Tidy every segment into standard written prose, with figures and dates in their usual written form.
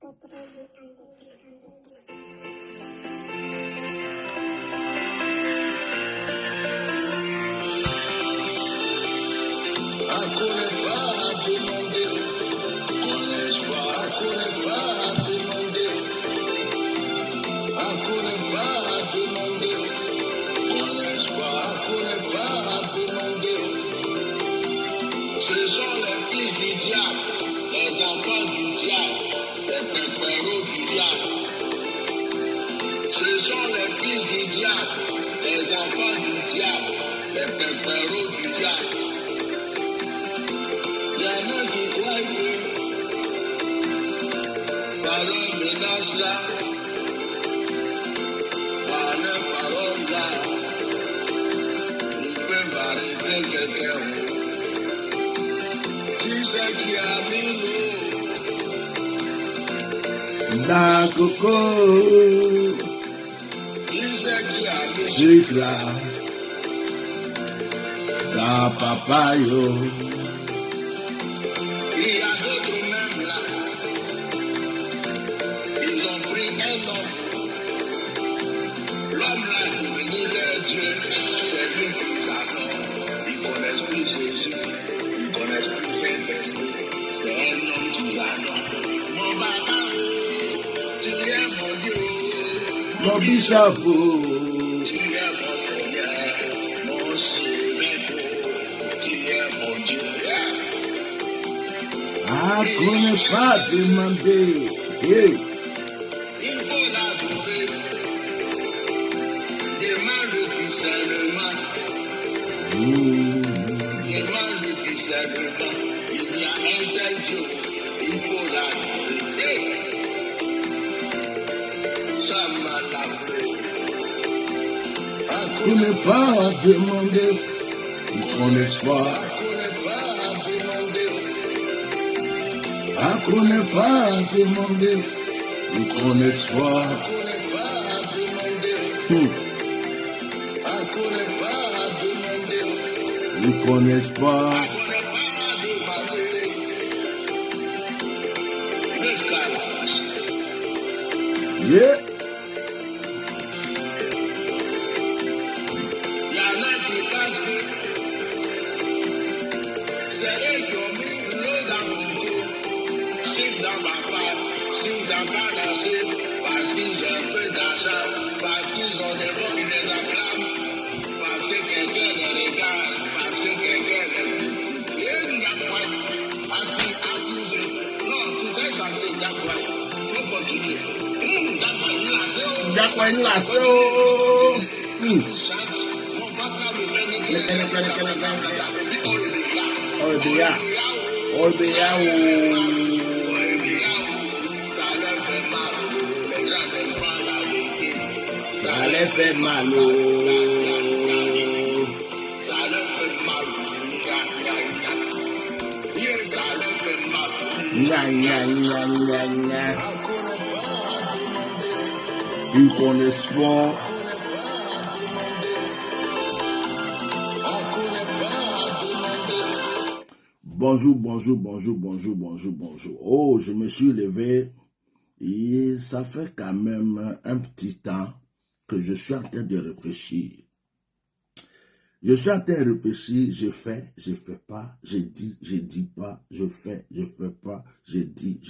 Ce sont les fils du diable, les enfants du diable, les pépéros du diable. Ce sont les fils du diable, les enfants du diable, les pépéros du diable. Il y en a qui croient que par leur menace là, par leur parole là, ils peuvent arrêter quelqu'un. Qui c'est qui a mis l'eau dans coco? Qui c'est qui a mis Sucre là, dans papayo. Il y a d'autres même là. Ils ont pris un homme. L'homme là est devenu leur Dieu. C'est lui qui s'adore. Ils connaissent plus Jésus. Ils connaissent plus Saint-Esprit. C'est un homme qui s'adore. Mon papa, tu es mon Dieu. Mon bishop, Tu es mon Seigneur. Mon Seigneur. Tu es mon Dieu. qu'on n'est pas demandé. Hey. Il faut l'adorer. Demande le discernement. Demande le discernement. Il y a un seul Dieu. Il faut l'adorer. Ça m'a lavé. Qu'on n'est pas demandé. Qu'on n'est pas. Qu'on n'est pas demandé. Qu'on n'est pas. Ils connaissent pas. Yeah. Il y en a qui pensent que c'est eux qui ont mis l'eau dans mon dos, sucre dans ma part, sucre dans ta nation, parce qu'ils ont un peu d'argent, parce qu'ils ont des bons qui les acclament, parce que quelqu'un les regarde, parce que quelqu'un les dit. Et il n'y a pas assis, non, tu sais chanter, il n'y a pas. Il faut continuer. Il n'y a pas une nation. Il y a quoi une nation? Ça les fait mal. Ils connaissent pas. Bonjour. Oh, je me suis levé et ça fait quand même un petit temps que je suis en train de réfléchir. Je suis en train de réfléchir, je fais pas, je dis pas, je fais pas, je dis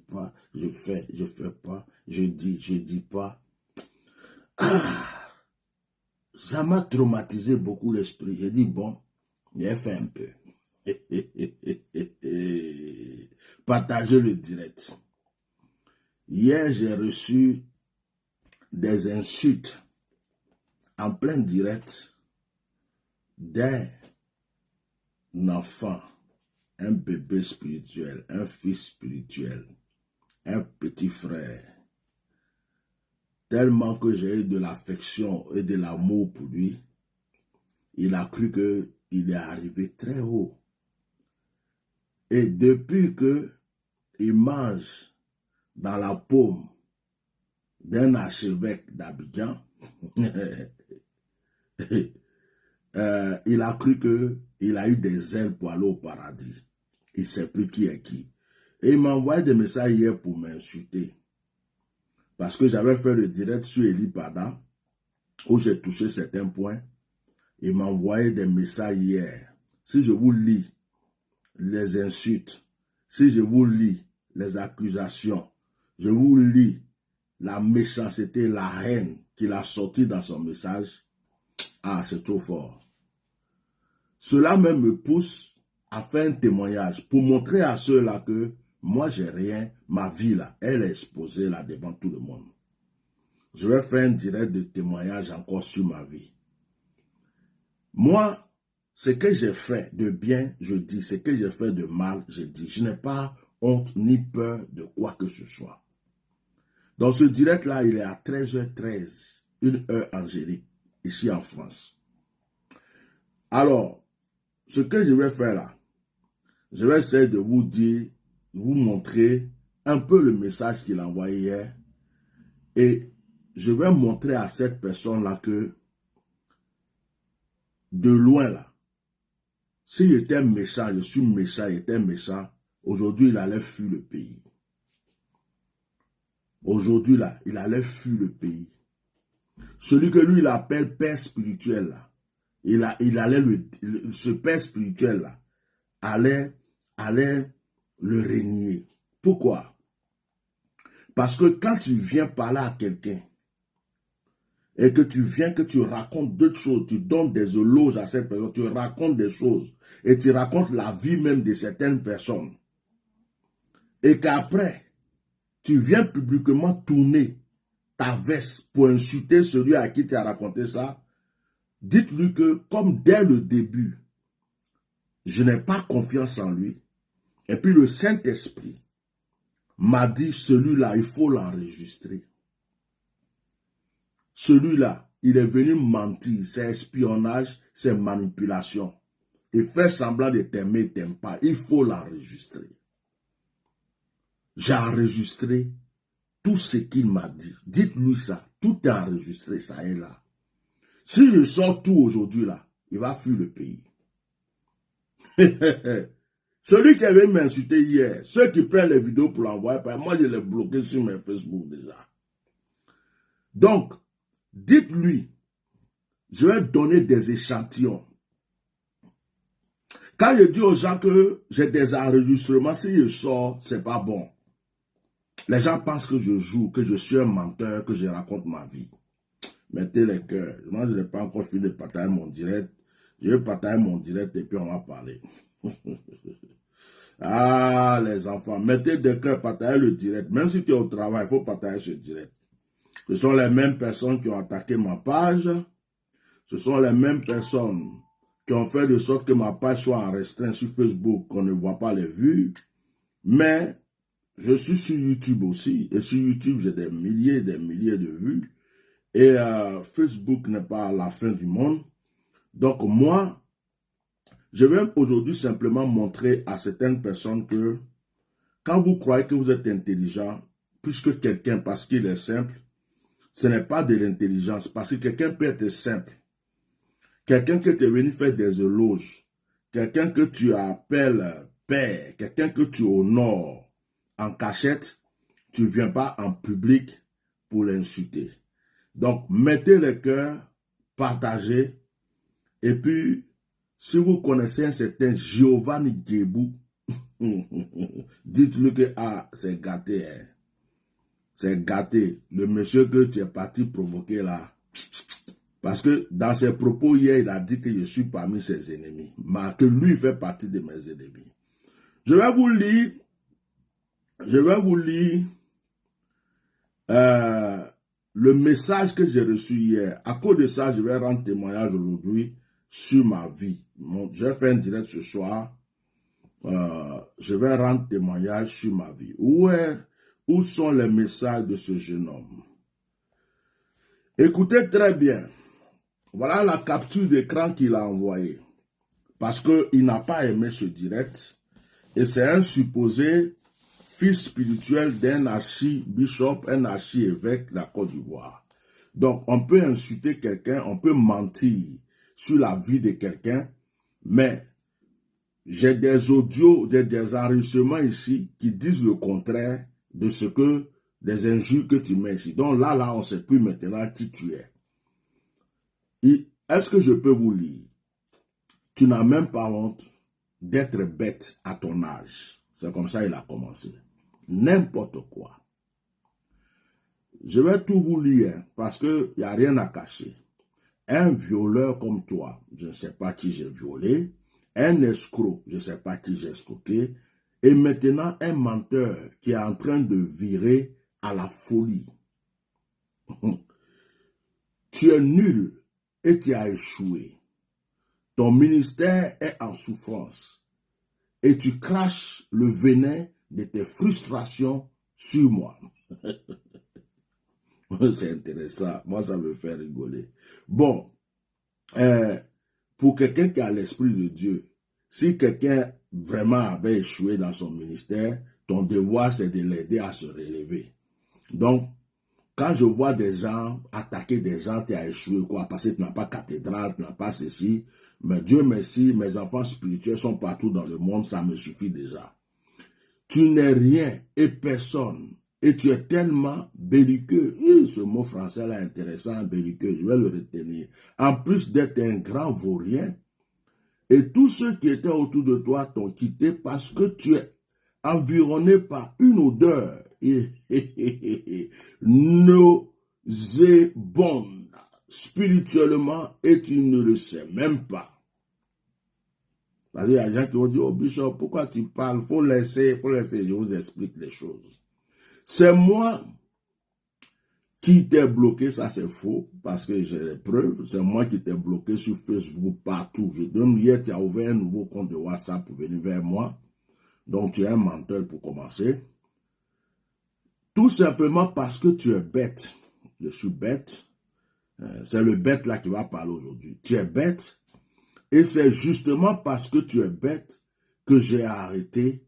pas, je fais pas, je dis pas. Ah, ça m'a traumatisé beaucoup l'esprit. J'ai dit bon, j'ai fait un peu. Partager le direct. Hier, j'ai reçu des insultes en plein direct d'un enfant, un bébé spirituel, un fils spirituel, un petit frère. Tellement que j'ai eu de l'affection et de l'amour pour lui, il a cru qu'il est arrivé très haut. Et depuis qu'il mange dans la paume d'un archevêque d'Abidjan, il a cru qu'il a eu des ailes pour aller au paradis. Il ne sait plus qui est qui. Et il m'a envoyé des messages hier pour m'insulter. Parce que j'avais fait le direct sur Eli Pada, où j'ai touché certains points. Il m'a envoyé des messages hier. Si je vous lis les insultes, si je vous lis les accusations, je vous lis la méchanceté, la haine qu'il a sorti dans son message, ah, c'est trop fort. Cela même me pousse à faire un témoignage pour montrer à ceux-là que moi, j'ai rien, ma vie là, elle est exposée là devant tout le monde. Je vais faire un direct de témoignage encore sur ma vie. Moi, ce que j'ai fait de bien, je dis. Ce que j'ai fait de mal, je dis. Je n'ai pas honte ni peur de quoi que ce soit. Dans ce direct-là, il est à 13h13, une heure angélique, ici en France. Alors, ce que je vais faire là, je vais essayer de vous dire, vous montrer un peu le message qu'il a envoyé hier. Et je vais montrer à cette personne-là que, de loin là, s'il était méchant, je suis méchant, il était méchant, aujourd'hui il allait fuir le pays. Aujourd'hui là, il allait fuir le pays. Celui que lui il appelle père spirituel là, ce père spirituel là, allait le régner. Pourquoi? Parce que quand tu viens parler à quelqu'un, et que tu viens, que tu racontes d'autres choses, tu donnes des éloges à cette personne, tu racontes des choses, et tu racontes la vie même de certaines personnes, et qu'après, tu viens publiquement tourner ta veste pour insulter celui à qui tu as raconté ça, dites-lui que, comme dès le début, je n'ai pas confiance en lui, et puis le Saint-Esprit m'a dit, celui-là, il faut l'enregistrer. Celui-là, il est venu mentir, c'est espionnage, c'est manipulation. Il fait semblant de t'aimer, il ne t'aime pas. Il faut l'enregistrer. J'ai enregistré tout ce qu'il m'a dit. Dites-lui ça, tout est enregistré, ça est là. Si je sors tout aujourd'hui là, il va fuir le pays. Celui qui avait m'insulté hier, ceux qui prennent les vidéos pour l'envoyer, moi je l'ai bloqué sur mes Facebook déjà. Donc, dites-lui, je vais donner des échantillons. Quand je dis aux gens que j'ai des enregistrements, si je sors, c'est pas bon. Les gens pensent que je joue, que je suis un menteur, que je raconte ma vie. Mettez les cœurs. Moi, je n'ai pas encore fini de partager mon direct. Je vais partager mon direct et puis on va parler. Ah, les enfants, mettez des cœurs, partagez le direct. Même si tu es au travail, il faut partager ce direct. Ce sont les mêmes personnes qui ont attaqué ma page. Ce sont les mêmes personnes qui ont fait de sorte que ma page soit en restreint sur Facebook, qu'on ne voit pas les vues. Mais je suis sur YouTube aussi. Et sur YouTube, j'ai des milliers de vues. Et Facebook n'est pas la fin du monde. Donc moi, je vais aujourd'hui simplement montrer à certaines personnes que quand vous croyez que vous êtes intelligent, puisque quelqu'un, parce qu'il est simple, ce n'est pas de l'intelligence, parce que quelqu'un peut être simple. Quelqu'un que tu es venu faire des éloges, quelqu'un que tu appelles père, quelqu'un que tu honores en cachette, tu ne viens pas en public pour l'insulter. Donc, mettez le cœur, partagez, et puis, si vous connaissez un certain Giovanni Gebou, dites-lui que c'est gâté, hein. C'est gâté. Le monsieur que tu es parti provoquer là. Parce que dans ses propos hier, il a dit que je suis parmi ses ennemis. Mais que lui fait partie de mes ennemis. Je vais vous lire le message que j'ai reçu hier. À cause de ça, je vais rendre témoignage aujourd'hui sur ma vie. Je vais faire un direct ce soir. Je vais rendre témoignage sur ma vie. Où sont les messages de ce jeune homme? Écoutez très bien. Voilà la capture d'écran qu'il a envoyée. Parce qu'il n'a pas aimé ce direct. Et c'est un supposé fils spirituel d'un archibishop, un archi-évêque de la Côte d'Ivoire. Donc, on peut insulter quelqu'un, on peut mentir sur la vie de quelqu'un, mais j'ai des audios, des enregistrements ici qui disent le contraire de ce que, des injures que tu mets ici. Donc là, on ne sait plus maintenant qui tu es. Est-ce que je peux vous lire? Tu n'as même pas honte d'être bête à ton âge. C'est comme ça qu'il a commencé. N'importe quoi. Je vais tout vous lire parce qu'il n'y a rien à cacher. Un violeur comme toi, je ne sais pas qui j'ai violé. Un escroc, je ne sais pas qui j'ai escroqué. Et maintenant, un menteur qui est en train de virer à la folie. Tu es nul et tu as échoué. Ton ministère est en souffrance. Et tu craches le venin de tes frustrations sur moi. C'est intéressant. Moi, ça me fait rigoler. Bon, pour quelqu'un qui a l'esprit de Dieu, si quelqu'un vraiment avait échoué dans son ministère, ton devoir, c'est de l'aider à se relever. Donc, quand je vois des gens attaquer des gens qui ont échoué, quoi, parce que tu n'as pas cathédrale, tu n'as pas ceci, mais Dieu merci, mes enfants spirituels sont partout dans le monde, ça me suffit déjà. Tu n'es rien et personne. Et tu es tellement belliqueux. Ce mot français là intéressant, belliqueux, je vais le retenir. En plus d'être un grand vaurien, et tous ceux qui étaient autour de toi t'ont quitté parce que tu es environné par une odeur nauséabonde spirituellement et tu ne le sais même pas. Parce qu'il y a des gens qui vont dire, oh Bishop, pourquoi tu parles? Faut laisser, je vous explique les choses. C'est moi qui t'ai bloqué, ça c'est faux, parce que j'ai les preuves. C'est moi qui t'ai bloqué sur Facebook, partout. Hier, tu as ouvert un nouveau compte de WhatsApp pour venir vers moi. Donc, tu es un menteur pour commencer. Tout simplement parce que tu es bête. Je suis bête. C'est le bête là qui va parler aujourd'hui. Tu es bête. Et c'est justement parce que tu es bête que j'ai arrêté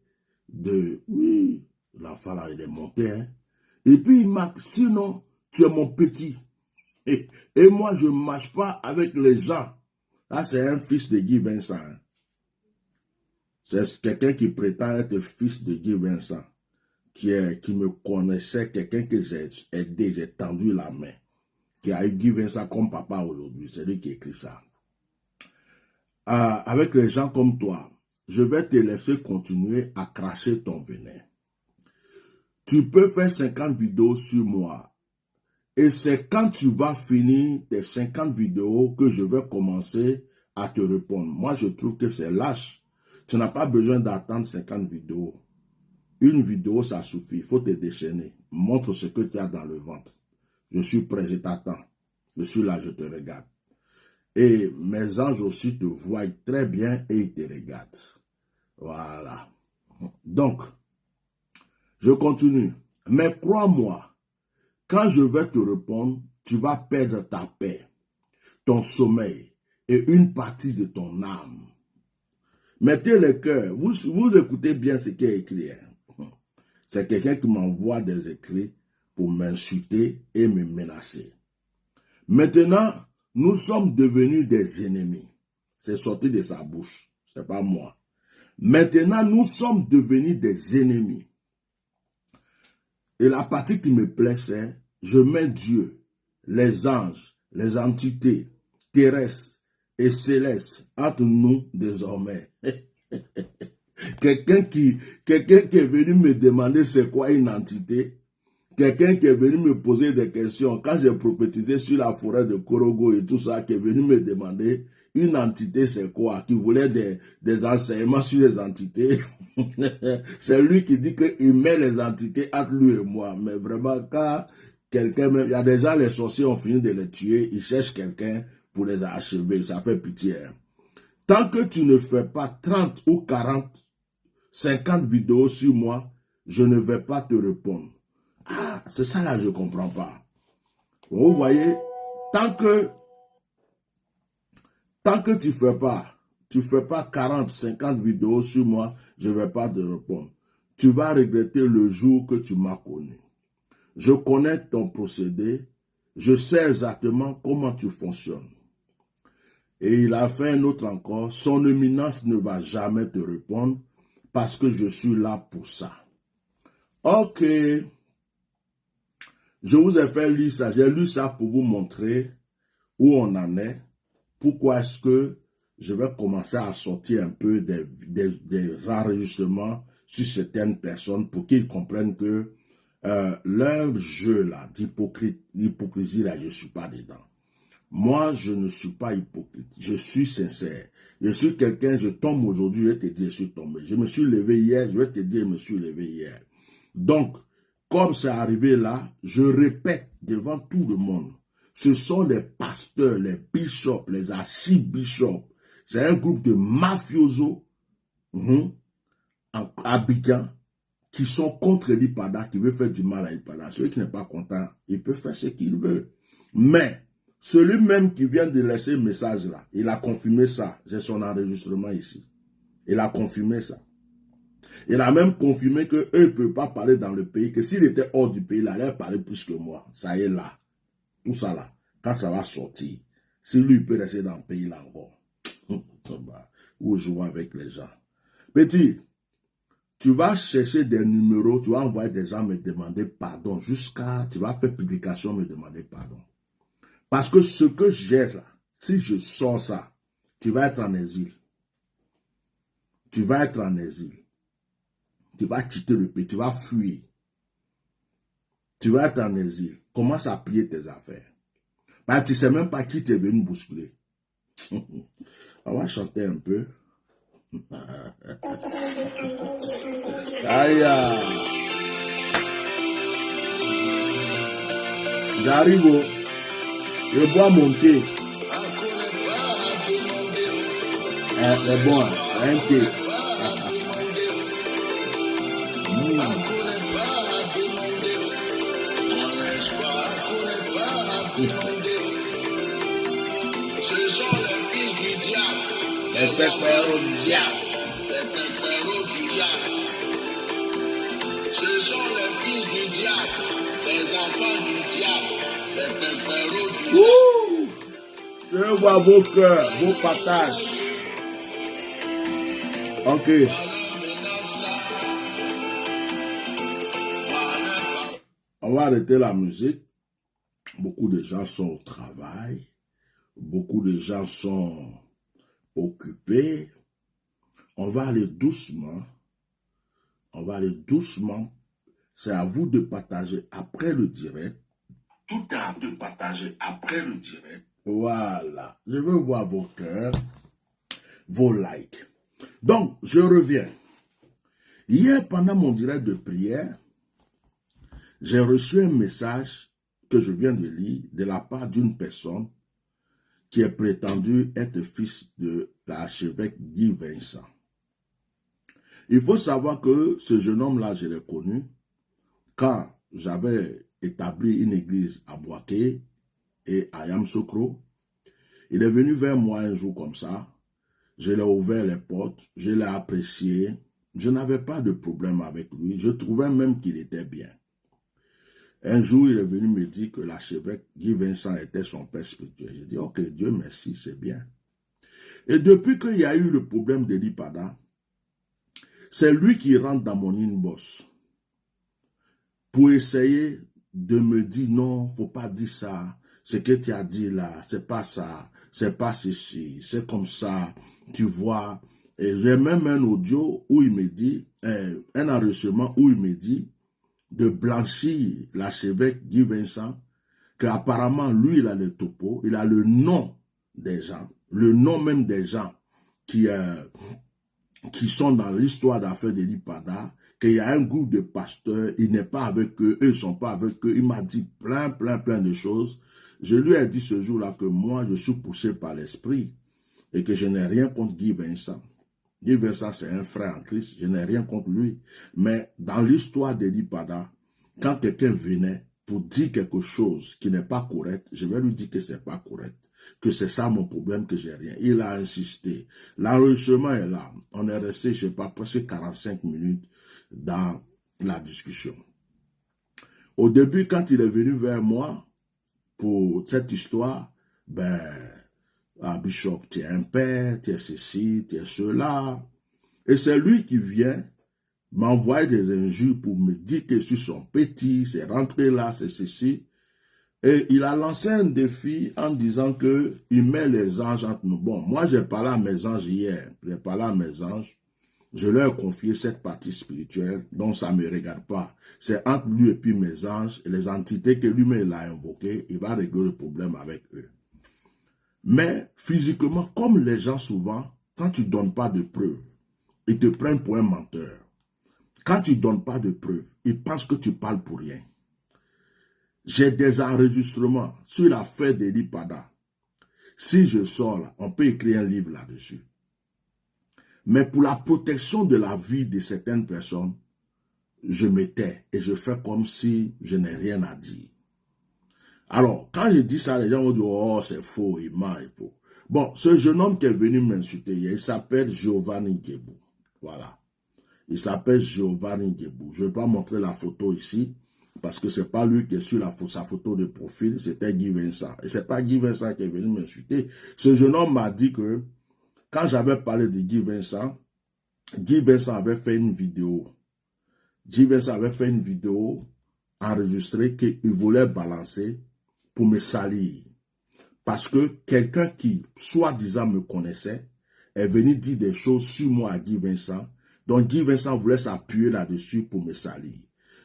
de... Oui, l'enfant là, il est monté. Hein. Et puis, il m'a... Sinon, tu es mon petit. Et moi, je ne marche pas avec les gens. Là, c'est un fils de Guy Vincent. Hein. C'est quelqu'un qui prétend être fils de Guy Vincent. Qui me connaissait, quelqu'un que j'ai aidé, j'ai tendu la main. Qui a eu Guy Vincent comme papa aujourd'hui. C'est lui qui écrit ça. Avec les gens comme toi, je vais te laisser continuer à cracher ton venin. Tu peux faire 50 vidéos sur moi. Et c'est quand tu vas finir tes 50 vidéos que je vais commencer à te répondre. Moi, je trouve que c'est lâche. Tu n'as pas besoin d'attendre 50 vidéos. Une vidéo, ça suffit. Il faut te déchaîner. Montre ce que tu as dans le ventre. Je suis prêt, je t'attends. Je suis là, je te regarde. Et mes anges aussi te voient très bien et ils te regardent. Voilà. Donc, je continue. Mais crois-moi, quand je vais te répondre, tu vas perdre ta paix, ton sommeil et une partie de ton âme. Mettez le cœur. Vous écoutez bien ce qui est écrit. C'est quelqu'un qui m'envoie des écrits pour m'insulter et me menacer. Maintenant, nous sommes devenus des ennemis. C'est sorti de sa bouche. C'est pas moi. Maintenant, nous sommes devenus des ennemis. Et la partie qui me plaît, c'est je mets Dieu, les anges, les entités terrestres et célestes entre nous désormais. Quelqu'un qui est venu me demander c'est quoi une entité. Quelqu'un qui est venu me poser des questions. Quand j'ai prophétisé sur la forêt de Korogo et tout ça, qui est venu me demander une entité c'est quoi, qui voulait des enseignements sur les entités. C'est lui qui dit qu'il met les entités entre lui et moi. Mais vraiment, quand quelqu'un, il y a des gens, les sorciers ont fini de les tuer, ils cherchent quelqu'un pour les achever. Ça fait pitié. Hein. Tant que tu ne fais pas 30 ou 40, 50 vidéos sur moi, je ne vais pas te répondre. Ah, c'est ça là, je ne comprends pas. Vous voyez, tant que tu ne fais pas 40, 50 vidéos sur moi, je ne vais pas te répondre. Tu vas regretter le jour que tu m'as connu. Je connais ton procédé, je sais exactement comment tu fonctionnes. Et il a fait un autre encore. Son éminence ne va jamais te répondre parce que je suis là pour ça. Ok. Je vous ai fait lire ça. J'ai lu ça pour vous montrer où on en est. Pourquoi est-ce que je vais commencer à sortir un peu des enregistrements sur certaines personnes pour qu'ils comprennent que leur jeu là d'hypocrisie là, je ne suis pas dedans. Moi, je ne suis pas hypocrite. Je suis sincère. Je suis quelqu'un, je tombe aujourd'hui, je vais te dire, je suis tombé. Je me suis levé hier, je vais te dire, je me suis levé hier. Donc, comme c'est arrivé là, je répète devant tout le monde. Ce sont les pasteurs, les bishops, les archibishops. C'est un groupe de mafiosos en Abidjan qui sont contre l'IPADA, qui veut faire du mal à l'IPADA. Celui qui n'est pas content, il peut faire ce qu'il veut. Mais, celui même qui vient de laisser le message là, il a confirmé ça. J'ai son enregistrement ici. Il a confirmé ça. Il a même confirmé qu'eux ne peuvent pas parler dans le pays, que s'il était hors du pays, il allait parler plus que moi. Ça y est là. Tout ça là. Quand ça va sortir, si lui il peut rester dans le pays là encore, ou jouer avec les gens. Petit, tu vas chercher des numéros, tu vas envoyer des gens me demander pardon, jusqu'à, tu vas faire publication me demander pardon. Parce que ce que j'ai là, si je sors ça, tu vas être en exil. Tu vas être en exil. Tu vas quitter le pays, tu vas fuir. Tu vas être en exil. Commence à plier tes affaires. Parce que tu ne sais même pas qui t'est venu bousculer. On va chanter un peu. Aïe. J'arrive au... Je bois mon thé. C'est bon, un thé. Ce sont les fils du diable. Les pépéros du diable. Les pépéros du diable. Ce sont les fils du diable. Les enfants du diable. Les pépéros du diable. Je vois vos cœurs, vos partages. Ok. On va arrêter la musique. Beaucoup de gens sont au travail. Beaucoup de gens sont occupés. On va aller doucement. On va aller doucement. C'est à vous de partager après le direct. Tout est à vous de partager après le direct. Voilà. Je veux voir vos cœurs, vos likes. Donc, je reviens. Hier, pendant mon direct de prière, j'ai reçu un message que je viens de lire de la part d'une personne qui est prétendu être fils de l'archevêque Guy Vincent. Il faut savoir que ce jeune homme-là, je l'ai connu quand j'avais établi une église à Boaké et à Yamsokro. Il est venu vers moi un jour comme ça. Je l'ai ouvert les portes, je l'ai apprécié. Je n'avais pas de problème avec lui. Je trouvais même qu'il était bien. Un jour, il est venu me dire que l'archevêque Guy Vincent était son père spirituel. J'ai dit, ok, Dieu merci, c'est bien. Et depuis qu'il y a eu le problème de l'IPADA, c'est lui qui rentre dans mon inbox pour essayer de me dire, non, faut pas dire ça. Ce que tu as dit là, c'est pas ça, c'est pas ceci, c'est comme ça, tu vois. Et j'ai même un audio où il me dit, un enregistrement où il me dit, de blanchir l'archevêque Guy Vincent, qu'apparemment, lui, il a le topo, il a le nom des gens, le nom même des gens qui sont dans l'histoire d'affaires de l'IPADA, qu'il y a un groupe de pasteurs, il n'est pas avec eux, eux ne sont pas avec eux, il m'a dit plein de choses. Je lui ai dit ce jour-là que moi, je suis poussé par l'esprit et que je n'ai rien contre Guy Vincent. Guy Vincent, c'est un frère en Christ, je n'ai rien contre lui. Mais dans l'histoire de l'IPADA, quand quelqu'un venait pour dire quelque chose qui n'est pas correct, je vais lui dire que c'est pas correct, que c'est ça mon problème, que j'ai rien. Il a insisté. L'enregistrement est là. On est resté, je ne sais pas, presque 45 minutes dans la discussion. Au début, quand il est venu vers moi pour cette histoire, Ah, Bishop, tu es un père, tu es ceci, tu es cela. Et c'est lui qui vient m'envoyer des injures pour me dire que je suis son petit, c'est rentré là, c'est ceci. Et il a lancé un défi en disant que il met les anges entre nous. Bon, moi j'ai parlé à mes anges hier, j'ai parlé à mes anges, je leur ai confié cette partie spirituelle, donc ça ne me regarde pas. C'est entre lui et puis mes anges, et les entités que lui-même a invoquées, il va régler le problème avec eux. Mais physiquement, comme les gens souvent, quand tu ne donnes pas de preuves, ils te prennent pour un menteur. Quand tu ne donnes pas de preuves, ils pensent que tu parles pour rien. J'ai des enregistrements sur l'affaire d'Eli Pada. Si je sors là, on peut écrire un livre là-dessus. Mais pour la protection de la vie de certaines personnes, je me tais et je fais comme si je n'ai rien à dire. Alors, quand je dis ça, les gens vont dire, oh, c'est faux, il ment, il faut. Bon, ce jeune homme qui est venu m'insulter hier, il s'appelle Giovanni Gebou. Voilà. Il s'appelle Giovanni Gebou. Je ne vais pas montrer la photo ici, parce que ce n'est pas lui qui est sur sa photo de profil, c'était Guy Vincent. Et ce n'est pas Guy Vincent qui est venu m'insulter. Ce jeune homme m'a dit que, quand j'avais parlé de Guy Vincent avait fait une vidéo. Guy Vincent avait fait une vidéo enregistrée qu'il voulait balancer pour me salir. Parce que quelqu'un qui, soi-disant, me connaissait, est venu dire des choses sur moi à Guy Vincent. Donc Guy Vincent voulait s'appuyer là-dessus pour me salir.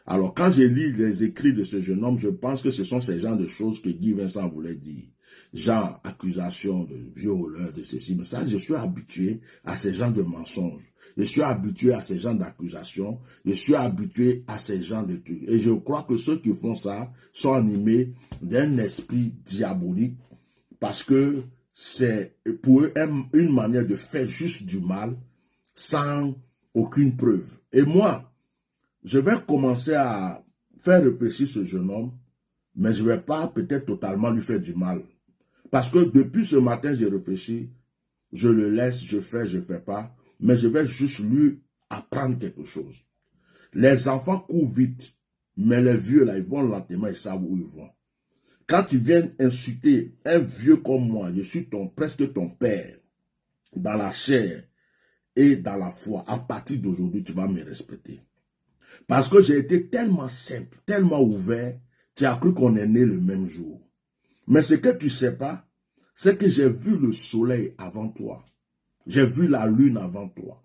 Alors quand je lis les écrits de ce jeune homme, je pense que ce sont ces genres de choses que Guy Vincent voulait dire. Genre accusation de violeur, de ceci. Mais ça, je suis habitué à ces genres de mensonges. Je suis habitué à ces genres d'accusations. Je suis habitué à ces genres de trucs. Et je crois que ceux qui font ça sont animés d'un esprit diabolique parce que c'est pour eux une manière de faire juste du mal sans aucune preuve. Et moi, je vais commencer à faire réfléchir ce jeune homme, mais je ne vais pas peut-être totalement lui faire du mal. Parce que depuis ce matin, j'ai réfléchi, je le laisse, je fais pas, mais je vais juste lui apprendre quelque chose. Les enfants courent vite, mais les vieux, là, ils vont lentement, ils savent où ils vont. Quand tu viens insulter un vieux comme moi, je suis presque ton père, dans la chair et dans la foi, à partir d'aujourd'hui, tu vas me respecter. Parce que j'ai été tellement simple, tellement ouvert, tu as cru qu'on est né le même jour. Mais ce que tu ne sais pas, c'est que j'ai vu le soleil avant toi. J'ai vu la lune avant toi.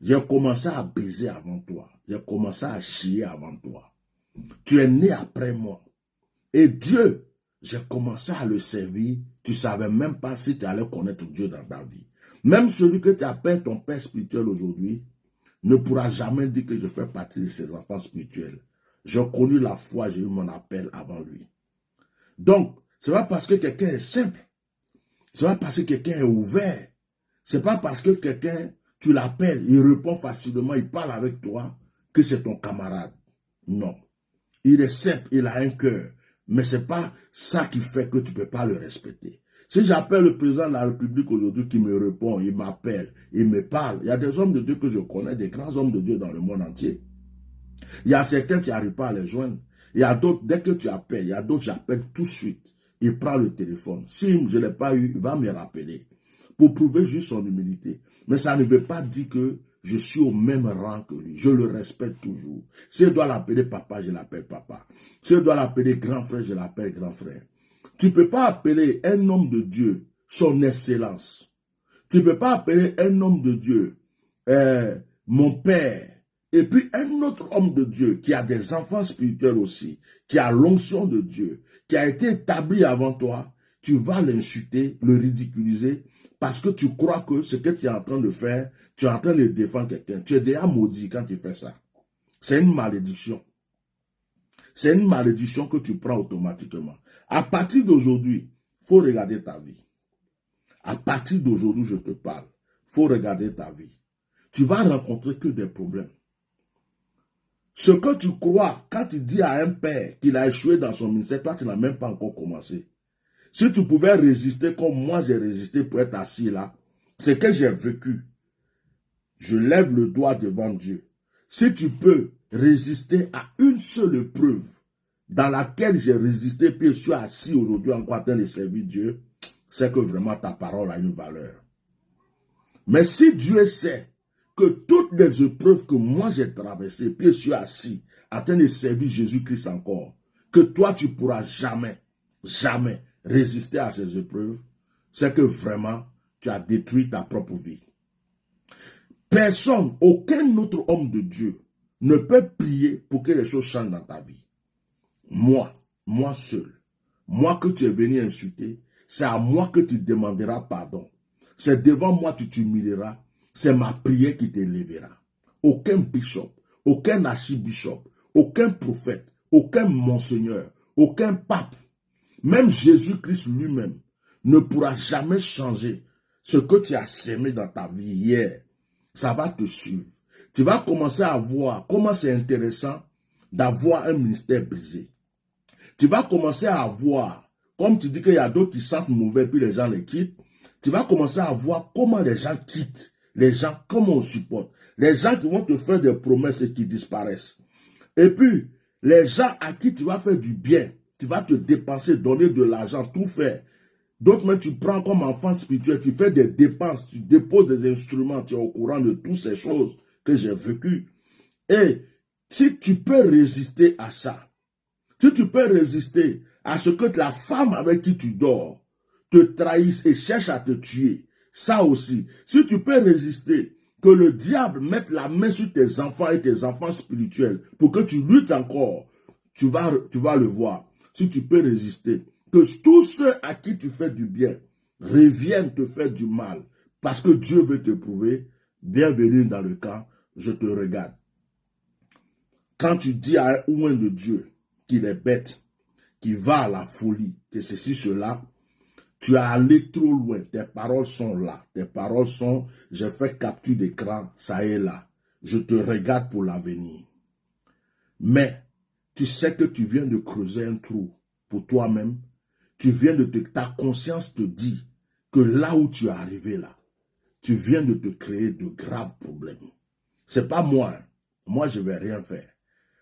J'ai commencé à baiser avant toi. J'ai commencé à chier avant toi. Tu es né après moi. Et Dieu, j'ai commencé à le servir. Tu ne savais même pas si tu allais connaître Dieu dans ta vie. Même celui que tu appelles ton père spirituel aujourd'hui ne pourra jamais dire que je fais partie de ses enfants spirituels. J'ai connu la foi, j'ai eu mon appel avant lui. Donc, ce n'est pas parce que quelqu'un est simple. Ce n'est pas parce que quelqu'un est ouvert. Ce n'est pas parce que quelqu'un, tu l'appelles, il répond facilement, il parle avec toi, que c'est ton camarade. Non. Il est simple, il a un cœur. Mais ce n'est pas ça qui fait que tu ne peux pas le respecter. Si j'appelle le président de la République aujourd'hui qui me répond, il m'appelle, il me parle. Il y a des hommes de Dieu que je connais, des grands hommes de Dieu dans le monde entier. Il y a certains qui n'arrivent pas à les joindre. Il y a d'autres, dès que tu appelles, il y a d'autres, j'appelle tout de suite. Il prend le téléphone. Si je ne l'ai pas eu, il va me rappeler. Pour prouver juste son humilité. Mais ça ne veut pas dire que je suis au même rang que lui. Je le respecte toujours. Si je dois l'appeler papa, je l'appelle papa. Si je dois l'appeler grand frère, je l'appelle grand frère. Tu ne peux pas appeler un homme de Dieu son excellence. Tu ne peux pas appeler un homme de Dieu mon père. Et puis un autre homme de Dieu qui a des enfants spirituels aussi, qui a l'onction de Dieu, qui a été établi avant toi, tu vas l'insulter, le ridiculiser, parce que tu crois que ce que tu es en train de faire, tu es en train de défendre quelqu'un. Tu es déjà maudit quand tu fais ça. C'est une malédiction. C'est une malédiction que tu prends automatiquement. À partir d'aujourd'hui, il faut regarder ta vie. À partir d'aujourd'hui, je te parle. Il faut regarder ta vie. Tu vas rencontrer que des problèmes. Ce que tu crois, quand tu dis à un père qu'il a échoué dans son ministère, toi, tu n'as même pas encore commencé. Si tu pouvais résister comme moi j'ai résisté pour être assis là, c'est que j'ai vécu. Je lève le doigt devant Dieu. Si tu peux résister à une seule épreuve dans laquelle j'ai résisté, puis je suis assis aujourd'hui encore en train de servir Dieu, c'est que vraiment ta parole a une valeur. Mais si Dieu sait que toutes les épreuves que moi j'ai traversées, puis je suis assis, en train de servir Jésus-Christ encore, que toi tu pourras jamais, jamais résister à ces épreuves, c'est que vraiment tu as détruit ta propre vie. Personne, aucun autre homme de Dieu ne peut prier pour que les choses changent dans ta vie. Moi seul, moi que tu es venu insulter, c'est à moi que tu demanderas pardon. C'est devant moi que tu t'humilieras. C'est ma prière qui t'élèvera. Aucun bishop, aucun archibishop, aucun prophète, aucun monseigneur, aucun pape, même Jésus-Christ lui-même, ne pourra jamais changer ce que tu as sémé dans ta vie hier. Ça va te suivre. Tu vas commencer à voir comment c'est intéressant d'avoir un ministère brisé. Tu vas commencer à voir, comme tu dis qu'il y a d'autres qui sentent mauvais puis les gens les quittent, tu vas commencer à voir comment les gens quittent, les gens, comment on supporte. Les gens qui vont te faire des promesses et qui disparaissent. Et puis, les gens à qui tu vas faire du bien, tu vas te dépenser, donner de l'argent, tout faire. D'autres, même tu prends comme enfant spirituel, tu fais des dépenses, tu déposes des instruments, tu es au courant de toutes ces choses que j'ai vécues. Et si tu peux résister à ça, si tu peux résister à ce que la femme avec qui tu dors te trahisse et cherche à te tuer, ça aussi, si tu peux résister, que le diable mette la main sur tes enfants et tes enfants spirituels pour que tu luttes encore, tu vas le voir. Si tu peux résister, que tous ceux à qui tu fais du bien reviennent te faire du mal parce que Dieu veut te prouver, bienvenue dans le camp, je te regarde. Quand tu dis à un oint de Dieu qu'il est bête, qu'il va à la folie, que ceci, cela, tu as allé trop loin, tes paroles sont là, tes paroles sont, j'ai fait capture d'écran, ça est là, je te regarde pour l'avenir. Mais, tu sais que tu viens de creuser un trou pour toi-même, ta conscience te dit que là où tu es arrivé là, tu viens de te créer de graves problèmes. C'est pas moi, hein. Moi je vais rien faire.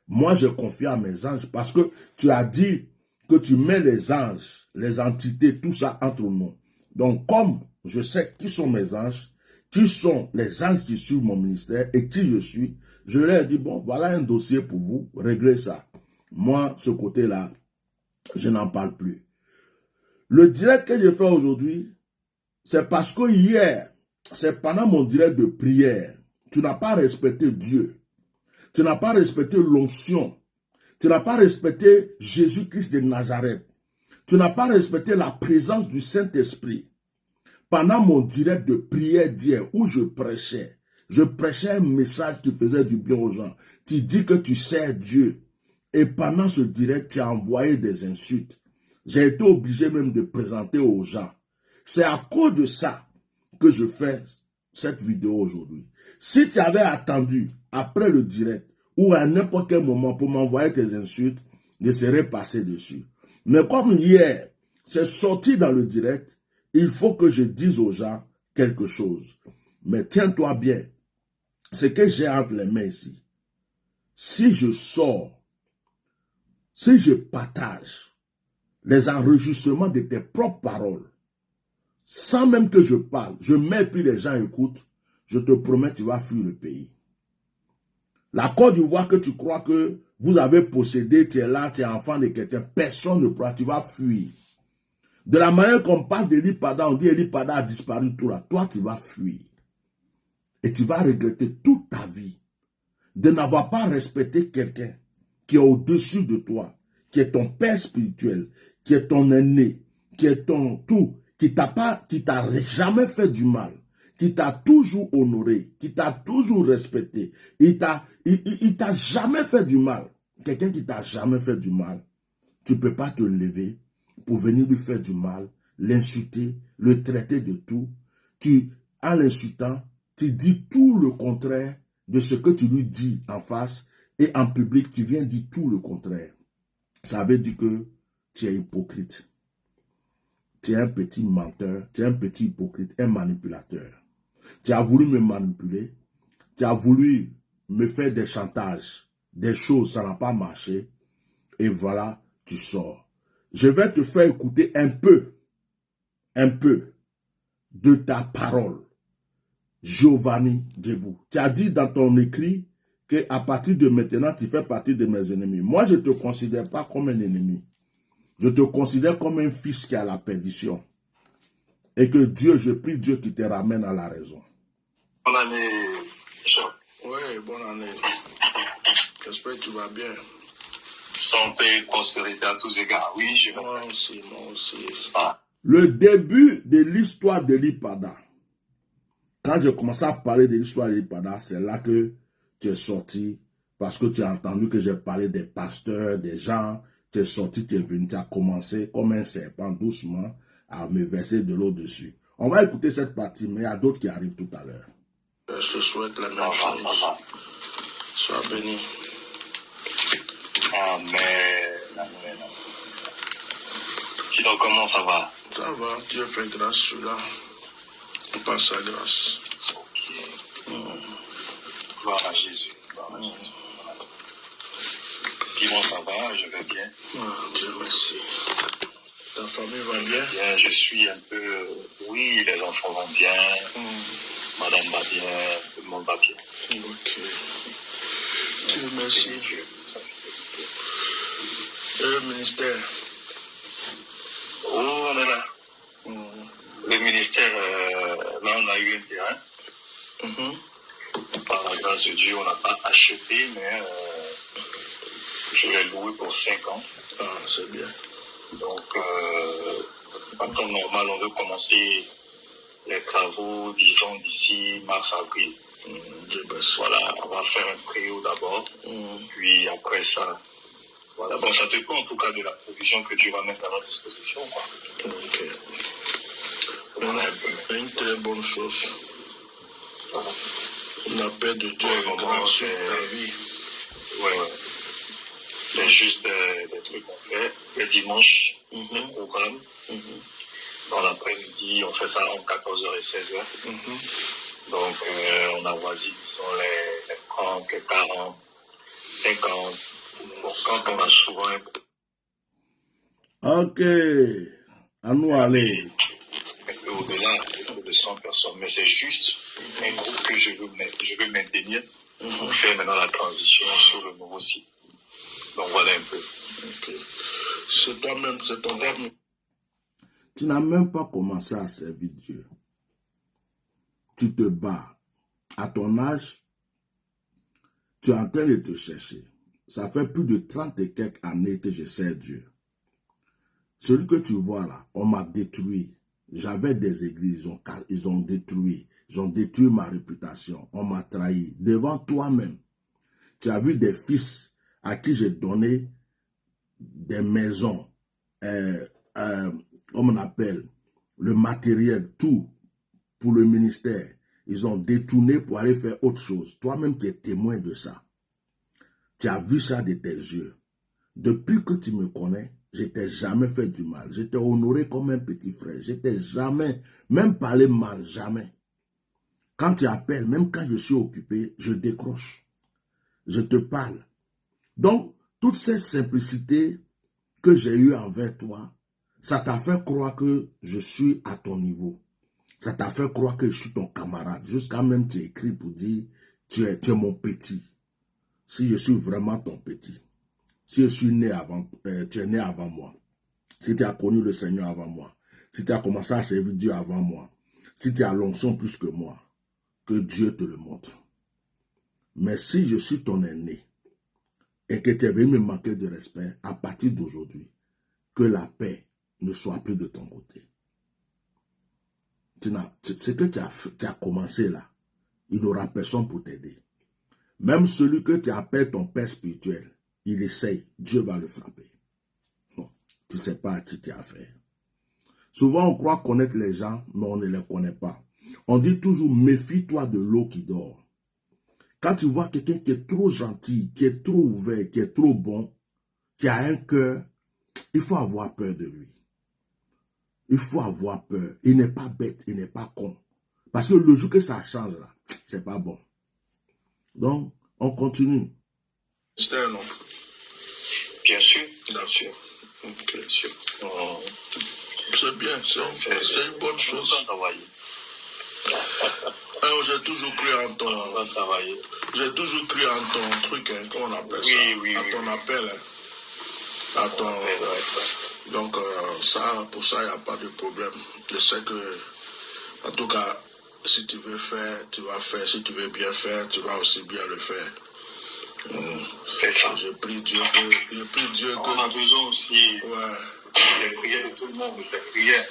Moi je confie à mes anges parce que tu as dit que tu mets les anges, les entités, tout ça entre nous. Donc comme je sais qui sont mes anges, qui sont les anges qui suivent mon ministère et qui je suis, je leur ai dit, bon, voilà un dossier pour vous, réglez ça. Moi, ce côté-là, je n'en parle plus. Le direct que j'ai fait aujourd'hui, c'est parce que hier, c'est pendant mon direct de prière, tu n'as pas respecté Dieu. Tu n'as pas respecté l'onction. Tu n'as pas respecté Jésus-Christ de Nazareth. Tu n'as pas respecté la présence du Saint-Esprit. Pendant mon direct de prière d'hier, où je prêchais un message qui faisait du bien aux gens. Tu dis que tu sers Dieu. Et pendant ce direct, tu as envoyé des insultes. J'ai été obligé même de présenter aux gens. C'est à cause de ça que je fais cette vidéo aujourd'hui. Si tu avais attendu après le direct ou à n'importe quel moment pour m'envoyer tes insultes, je serais passé dessus. Mais comme hier, c'est sorti dans le direct, il faut que je dise aux gens quelque chose. Mais tiens-toi bien, ce que j'ai entre les mains ici, si je sors, si je partage les enregistrements de tes propres paroles, sans même que je parle, je mets puis les gens écoutent, je te promets, tu vas fuir le pays. La Côte d'Ivoire que tu crois que vous avez possédé, tu es là, tu es enfant de quelqu'un, personne ne pourra, tu vas fuir. De la manière qu'on parle d'Eli Pada, on dit Eli Pada a disparu tout là, toi tu vas fuir. Et tu vas regretter toute ta vie de n'avoir pas respecté quelqu'un qui est au-dessus de toi, qui est ton père spirituel, qui est ton aîné, qui est ton tout, qui t'a jamais fait du mal, qui t'a toujours honoré, qui t'a toujours respecté. Il t'a jamais fait du mal. Quelqu'un qui t'a jamais fait du mal, tu ne peux pas te lever pour venir lui faire du mal, l'insulter, le traiter de tout. En l'insultant, tu dis tout le contraire de ce que tu lui dis en face et en public, tu viens dire tout le contraire. Ça veut dire que tu es hypocrite. Tu es un petit menteur, tu es un petit hypocrite, un manipulateur. Tu as voulu me manipuler, tu as voulu me faire des chantages, des choses, ça n'a pas marché. Et voilà, tu sors. Je vais te faire écouter un peu un peu de ta parole, Giovanni Djebou. Tu as dit dans ton écrit qu'à partir de maintenant, tu fais partie de mes ennemis. Moi, je ne te considère pas comme un ennemi. Je te considère comme un fils qui a la perdition. Et que Dieu, je prie Dieu qui te ramène à la raison. Bonne année, Jean. Oui, bonne année. J'espère que tu vas bien. Santé, prospérité à tous égards. Oui, je vais. Moi aussi. Ah. Le début de l'histoire de l'Ipada. Quand j'ai commencé à parler de l'histoire de l'Ipada, c'est là que tu es sorti. Parce que tu as entendu que j'ai parlé des pasteurs, des gens. Tu es sorti, tu es venu, tu as commencé comme un serpent doucement à me verser de l'eau dessus. On va écouter cette partie, mais il y a d'autres qui arrivent tout à l'heure. Je te souhaite la même chose. Sois béni. Amen. Sinon, comment ça va? Ça va, Dieu fait grâce, je suis là. On passe sa grâce. Ok. Gloire à Jésus. Sinon, ça va, je vais bien. Dieu merci. Ta famille va bien? Bien, je suis un peu... Oui, les enfants vont bien. Madame va bien, tout le monde va bien. Ok. Dieu merci. Le ministère. Oh, on est là. Le ministère, là, on a eu un terrain. Par la grâce de Dieu, on n'a pas acheté, mais je l'ai loué pour 5 ans. Ah, c'est bien. Donc, en temps normal, on veut commencer les travaux, disons, d'ici mars-avril. Voilà, on va faire un préau d'abord, puis après ça, voilà. Bon, ça dépend en tout cas de la provision que Dieu va mettre à notre disposition, quoi. Ok. Voilà, une très bonne chose. Voilà. La paix de Dieu est grande sur ta vie. Ouais. C'est juste des trucs qu'on fait. Le dimanche, le programme. Dans l'après-midi, on fait ça entre 14h et 16h. Donc, on a choisi, disons, les 30, les 40, 50. Bon, quand on a souvent Ok. À nous aller. Un peu au-delà de 100 personnes. Mais c'est juste un groupe que je veux maintenir pour faire maintenant la transition sur le nouveau site. Donc, voilà un peu. Okay. C'est toi-même, c'est ton rêve. Tu n'as même pas commencé à servir Dieu. Tu te bats. À ton âge, tu es en train de te chercher. Ça fait plus de 30 et quelques années que je sers Dieu. Celui que tu vois là, on m'a détruit. J'avais des églises, ils ont détruit. Ils ont détruit ma réputation. On m'a trahi. Devant toi-même, tu as vu des fils à qui j'ai donné des maisons, comme on appelle, le matériel, tout pour le ministère. Ils ont détourné pour aller faire autre chose. Toi-même, tu es témoin de ça. Tu as vu ça de tes yeux. Depuis que tu me connais, je t'ai jamais fait du mal. Je t'ai honoré comme un petit frère. Je t'ai jamais, même parlé mal, jamais. Quand tu appelles, même quand je suis occupé, je décroche. Je te parle. Donc, toute cette simplicité que j'ai eue envers toi, ça t'a fait croire que je suis à ton niveau. Ça t'a fait croire que je suis ton camarade. Jusqu'à même tu écris pour dire tu es mon petit. Si je suis vraiment ton petit. Si je suis né avant, tu es né avant moi. Si tu as connu le Seigneur avant moi. Si tu as commencé à servir Dieu avant moi. Si tu as l'onction plus que moi. Que Dieu te le montre. Mais si je suis ton aîné et que tu es venu me manquer de respect, à partir d'aujourd'hui, que la paix ne soit plus de ton côté. Ce que tu as commencé là, il n'aura personne pour t'aider. Même celui que tu appelles ton père spirituel, il essaye, Dieu va le frapper. Non, tu ne sais pas à qui tu as affaire. Souvent, on croit connaître les gens, mais on ne les connaît pas. On dit toujours, méfie-toi de l'eau qui dort. Quand tu vois quelqu'un qui est trop gentil, qui est trop ouvert, qui est trop bon, qui a un cœur, il faut avoir peur de lui. Il faut avoir peur. Il n'est pas bête, il n'est pas con. Parce que le jour que ça change, là, c'est pas bon. Donc, on continue. C'est un nom. Bien sûr. Bien sûr. C'est bien, c'est une bonne chose. Alors, j'ai toujours cru en ton... J'ai toujours cru en ton truc, hein, comment on appelle ça? À ton appel. Hein. À ton... Donc, ça, pour ça, il n'y a pas de problème. Je sais que, en tout cas, si tu veux faire, tu vas faire. Si tu veux bien faire, tu vas aussi bien le faire. Je prie Dieu que... On a besoin aussi des prières de tout le monde, des prières.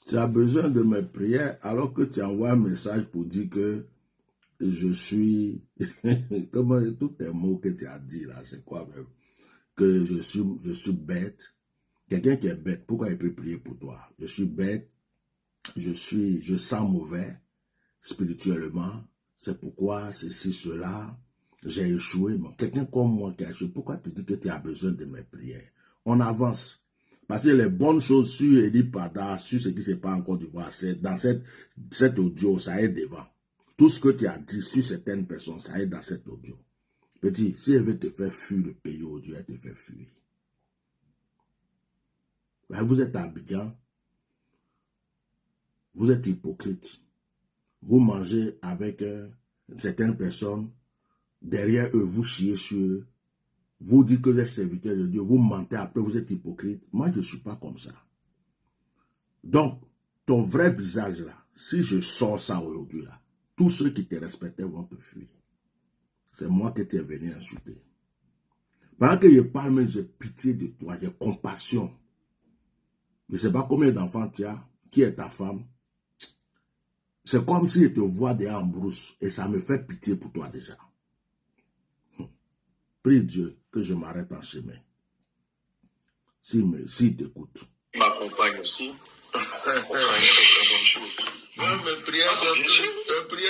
Tu as besoin de mes prières alors que tu envoies un message pour dire que je suis... Comment tous tes mots que tu as dit là, c'est quoi même? Que je suis bête. Quelqu'un qui est bête, pourquoi il peut prier pour toi? Je suis bête, je sens mauvais spirituellement. C'est pourquoi ceci, cela, j'ai échoué. Bon, quelqu'un comme moi qui a échoué, pourquoi tu dis que tu as besoin de mes prières? On avance. Parce que les bonnes choses sur Edith Pada, sur ce qui se passe en Côte d'Ivoire, dans cet audio, ça est devant. Tout ce que tu as dit sur certaines personnes, ça est dans cet audio. Petit, si elle veut te faire fuir le pays audio, elle te fait fuir. Là, vous êtes Abidjan, vous êtes hypocrite. Vous mangez avec certaines personnes, derrière eux, vous chiez sur eux, vous dites que vous êtes serviteur de Dieu, vous mentez, après vous êtes hypocrite. Moi, je ne suis pas comme ça. Donc, ton vrai visage là, si je sors ça aujourd'hui là, tous ceux qui te respectaient vont te fuir. C'est moi qui t'ai venu insulter. Pendant que je parle, mais j'ai pitié de toi, j'ai compassion. Je ne sais pas combien d'enfants tu as, qui est ta femme. C'est comme si je te vois déjà en brousse et ça me fait pitié pour toi déjà. Prie Dieu que je m'arrête en chemin. S'il t'écoute. Il m'accompagne aussi. On fera une très bonne chose. Ouais, mes prières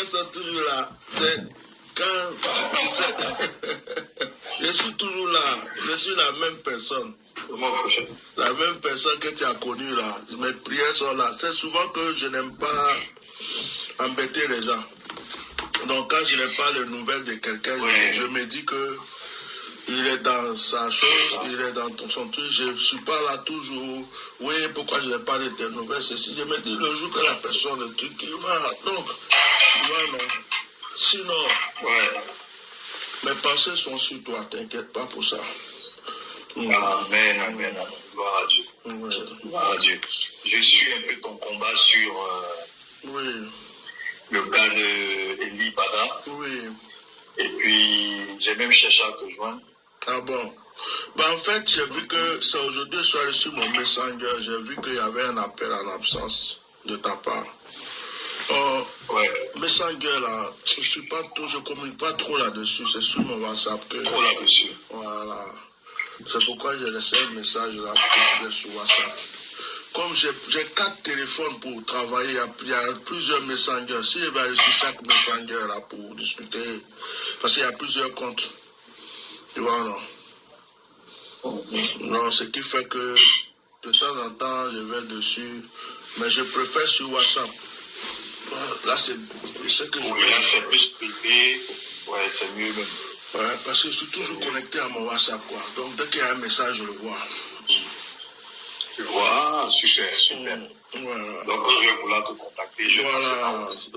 sont toujours là. C'est quand je suis toujours là. Je suis la même personne. La même personne que tu as connue là. Mes prières sont là. C'est souvent que je n'aime pas embêter les gens. Donc quand je n'ai pas les nouvelles de quelqu'un, je me dis que il est dans sa chose, il est dans son truc. Je ne suis pas là toujours. Oui, pourquoi je n'ai pas de tes nouvelles? Ceci. Je me dis le jour que la personne, le truc, il va. Donc, tu vois, non. Sinon, mes pensées sont sur toi, t'inquiète pas pour ça. Amen, amen, amen. Gloire à Dieu. Gloire à Dieu. Je suis un peu ton combat sur le cas de Eli Pada. Oui. Et puis, j'ai même cherché à te joindre. Ah bon? Ben, en fait, j'ai vu que c'est aujourd'hui soir sur mon Messenger, j'ai vu qu'il y avait un appel en absence de ta part. Messenger là, je communique pas trop là-dessus, c'est sur mon WhatsApp que. Trop là-dessus. Voilà. C'est pourquoi j'ai laissé un message là sur WhatsApp. Comme j'ai 4 téléphones pour travailler, il y a plusieurs messengers. Si je vais aller sur chaque messenger là pour discuter, parce qu'il y a plusieurs comptes. Tu vois, non? Non, ce qui fait que de temps en temps, je vais dessus, mais je préfère sur WhatsApp. Là, c'est ce que je là, c'est plus privé. Ouais, c'est mieux même. Ouais, parce que je suis toujours connecté à mon WhatsApp, quoi. Donc, dès qu'il y a un message, je le vois. Tu vois, super, super. Voilà. Donc, je vais vouloir te contacter. Voilà. C'est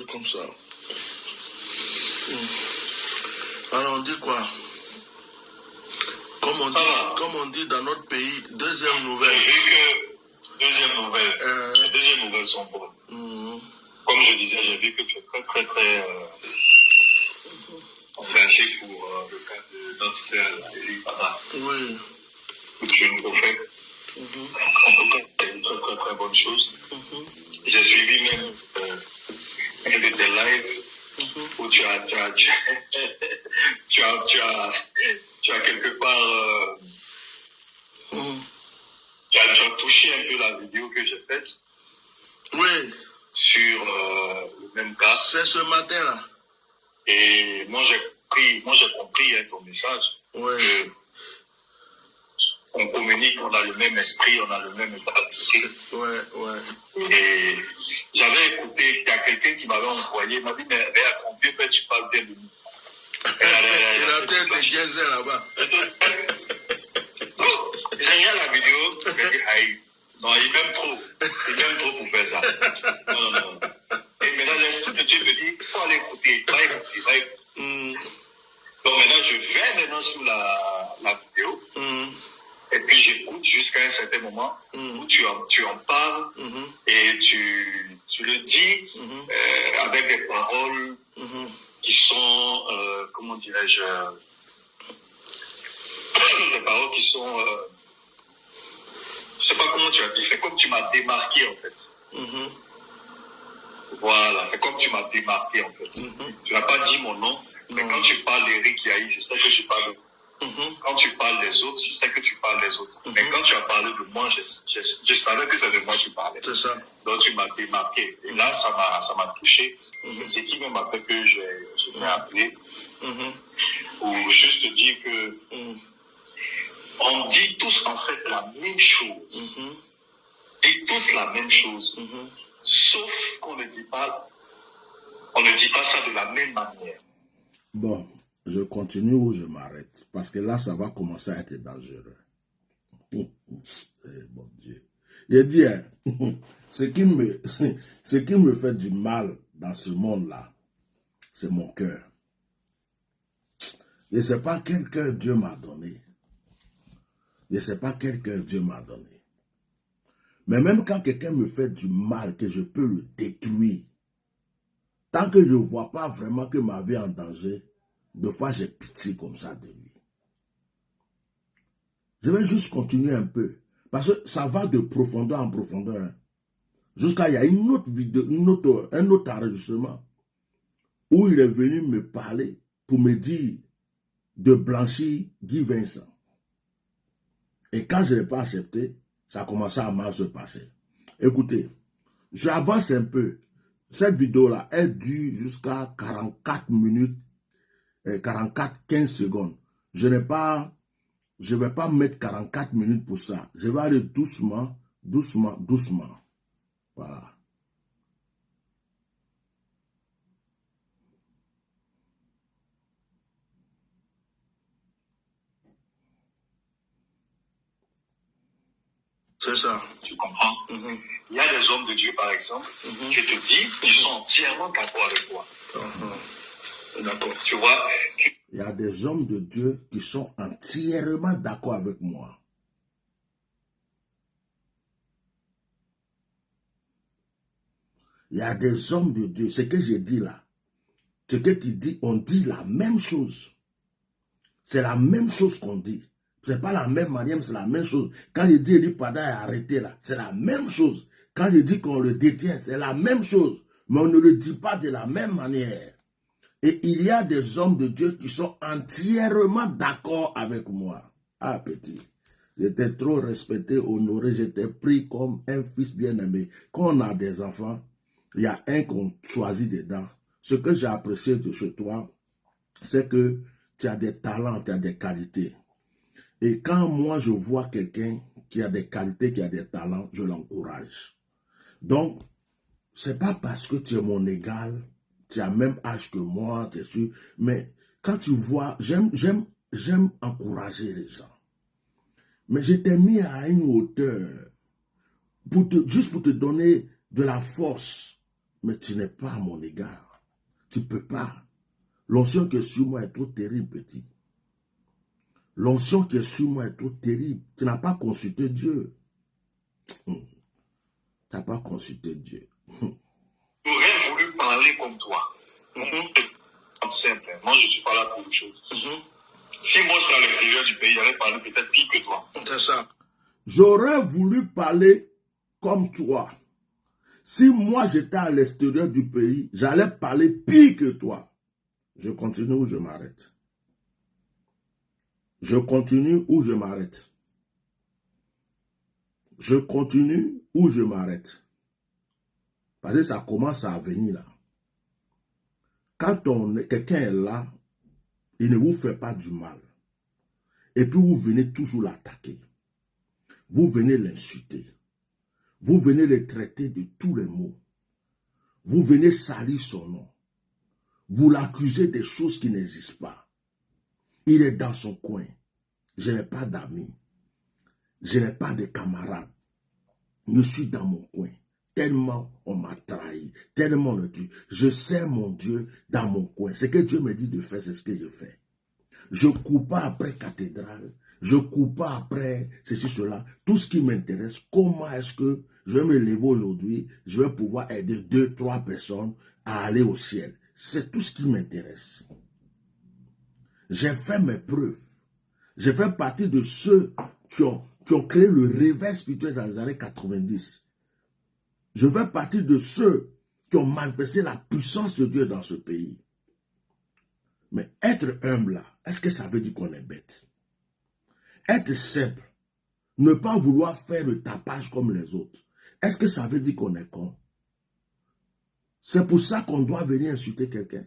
comme ça. Alors, on dit quoi? Comme on dit dans notre pays, deuxième nouvelle. Les deuxième nouvelles sont bonnes. Comme je disais, j'ai vu que tu es très, très engagé pour le cas de notre frère Eli Pada. Oui. Tu es une prophète. En tout cas, c'est une très, très, très bonne chose. J'ai suivi même un de tes lives où tu as quelque part tu as touché un peu la vidéo que j'ai faite. Oui. Sur le même cas. C'est ce matin là. Et moi j'ai compris ton message. Oui. Que on communique, on a le même esprit, on a le même état d'esprit. Ouais. Et j'avais écouté, il y a quelqu'un qui m'avait envoyé, il m'a dit, mais regarde, ton vieux père, tu parles bien de nous. Il a tête de Gézer là-bas. regarde la vidéo, je me dis, aïe, non, il m'aime trop pour faire ça. Non. Et maintenant, l'Esprit de Dieu me dit, il faut aller écouter, va écouter. Donc maintenant, je vais maintenant sur la vidéo, et puis j'écoute jusqu'à un certain moment où tu en parles, et tu le dis avec des paroles qui sont, comment dirais-je, des paroles qui sont, je sais pas comment tu as dit, c'est comme tu m'as démarqué en fait. Voilà, c'est comme tu m'as démarqué en fait. Tu n'as pas dit mon nom, mais quand tu parles d'Eric Yahi, je sais que tu parles. Quand tu parles des autres, je sais que tu parles des autres. Mais quand tu as parlé de moi, je savais que c'est de moi que tu parlais. C'est ça. Donc tu m'as démarqué. Et là, ça m'a touché. C'est ce qui m'a fait que je m'ai appelé. Pour juste te dire que on dit tous en fait la même chose. On dit tous la même chose. Sauf qu'on ne dit pas ça de la même manière. Bon, je continue ou je m'arrête. Parce que là, ça va commencer à être dangereux. Mon Dieu. Il dit, hein, ce qui me fait du mal dans ce monde-là, c'est mon cœur. Je ne sais pas quel cœur Dieu m'a donné. Je ne sais pas quel cœur Dieu m'a donné. Mais même quand quelqu'un me fait du mal, que je peux le détruire, tant que je ne vois pas vraiment que ma vie est en danger, des fois j'ai pitié comme ça de lui. Je vais juste continuer un peu, parce que ça va de profondeur en profondeur. Hein. Jusqu'à il y a une autre vidéo, un autre enregistrement, où il est venu me parler pour me dire de blanchir Guy Vincent. Et quand je n'ai pas accepté, ça a commencé à mal se passer. Écoutez, j'avance un peu. Cette vidéo-là, elle dure jusqu'à 44 minutes, 15 secondes. Je ne vais pas mettre 44 minutes pour ça. Je vais aller doucement. Voilà. C'est ça. Tu comprends? Il y a des hommes de Dieu, par exemple, qui te disent qu'ils sont entièrement d'accord avec toi. D'accord. Tu vois? Il y a des hommes de Dieu qui sont entièrement d'accord avec moi. Il y a des hommes de Dieu. Ce que j'ai dit là, ce que tu dis, on dit la même chose. C'est la même chose qu'on dit. Ce n'est pas la même manière, mais c'est la même chose. Quand je dis Eli Pada est arrêté là, c'est la même chose. Quand je dis qu'on le détient, c'est la même chose. Mais on ne le dit pas de la même manière. Et il y a des hommes de Dieu qui sont entièrement d'accord avec moi. Ah, petit. J'étais trop respecté, honoré, j'étais pris comme un fils bien-aimé. Quand on a des enfants, il y a un qu'on choisit dedans. Ce que j'ai apprécié de chez toi, c'est que tu as des talents, tu as des qualités. Et quand moi je vois quelqu'un qui a des qualités, qui a des talents, je l'encourage. Donc, c'est pas parce que tu es mon égal, tu as le même âge que moi, tu es sûr, mais quand tu vois, j'aime encourager les gens. Mais je t'ai mis à une hauteur, juste pour te donner de la force, mais tu n'es pas à mon égard. Tu ne peux pas. L'onction qui est sur moi est trop terrible, petit. L'onction qui est sur moi est trop terrible. Tu n'as pas consulté Dieu. Tu n'as pas consulté Dieu. J'aurais voulu parler comme toi. Simple. Moi, je ne suis pas là pour une chose. Si moi, je suis à l'extérieur du pays, j'aurais parlé peut-être pire que toi. C'est ça. J'aurais voulu parler comme toi. Si moi, j'étais à l'extérieur du pays, j'allais parler pire que toi. Je continue ou je m'arrête? Je continue ou je m'arrête? Je continue ou je m'arrête? Parce que ça commence à venir là. Quand quelqu'un est là, il ne vous fait pas du mal. Et puis vous venez toujours l'attaquer. Vous venez l'insulter. Vous venez le traiter de tous les maux. Vous venez salir son nom. Vous l'accusez des choses qui n'existent pas. Il est dans son coin. Je n'ai pas d'amis. Je n'ai pas de camarades. Je suis dans mon coin. Tellement on m'a trahi. Tellement on dit. Je sers mon Dieu dans mon coin. Ce que Dieu me dit de faire, c'est ce que je fais. Je ne cours pas après cathédrale. Je ne cours pas après ceci, cela. Tout ce qui m'intéresse, comment est-ce que je vais me lever aujourd'hui, je vais pouvoir aider 2, 3 personnes à aller au ciel. C'est tout ce qui m'intéresse. J'ai fait mes preuves. J'ai fait partie de ceux qui ont créé le réveil spirituel dans les années 90. Je fais partie de ceux qui ont manifesté la puissance de Dieu dans ce pays. Mais être humble là, est-ce que ça veut dire qu'on est bête? Être simple, ne pas vouloir faire le tapage comme les autres, est-ce que ça veut dire qu'on est con? C'est pour ça qu'on doit venir insulter quelqu'un.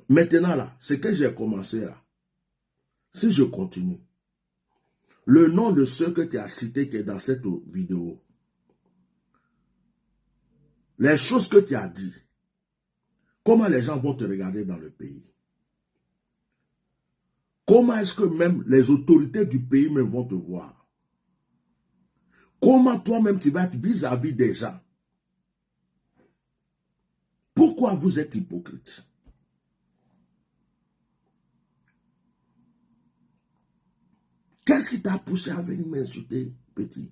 Maintenant là, ce que j'ai commencé là, si je continue, le nom de ceux que tu as cités qui est dans cette vidéo, les choses que tu as dit, comment les gens vont te regarder dans le pays? Comment est-ce que même les autorités du pays même vont te voir? Comment toi-même tu vas être vis-à-vis des gens? Pourquoi vous êtes hypocrite? Qu'est-ce qui t'a poussé à venir m'insulter, petit?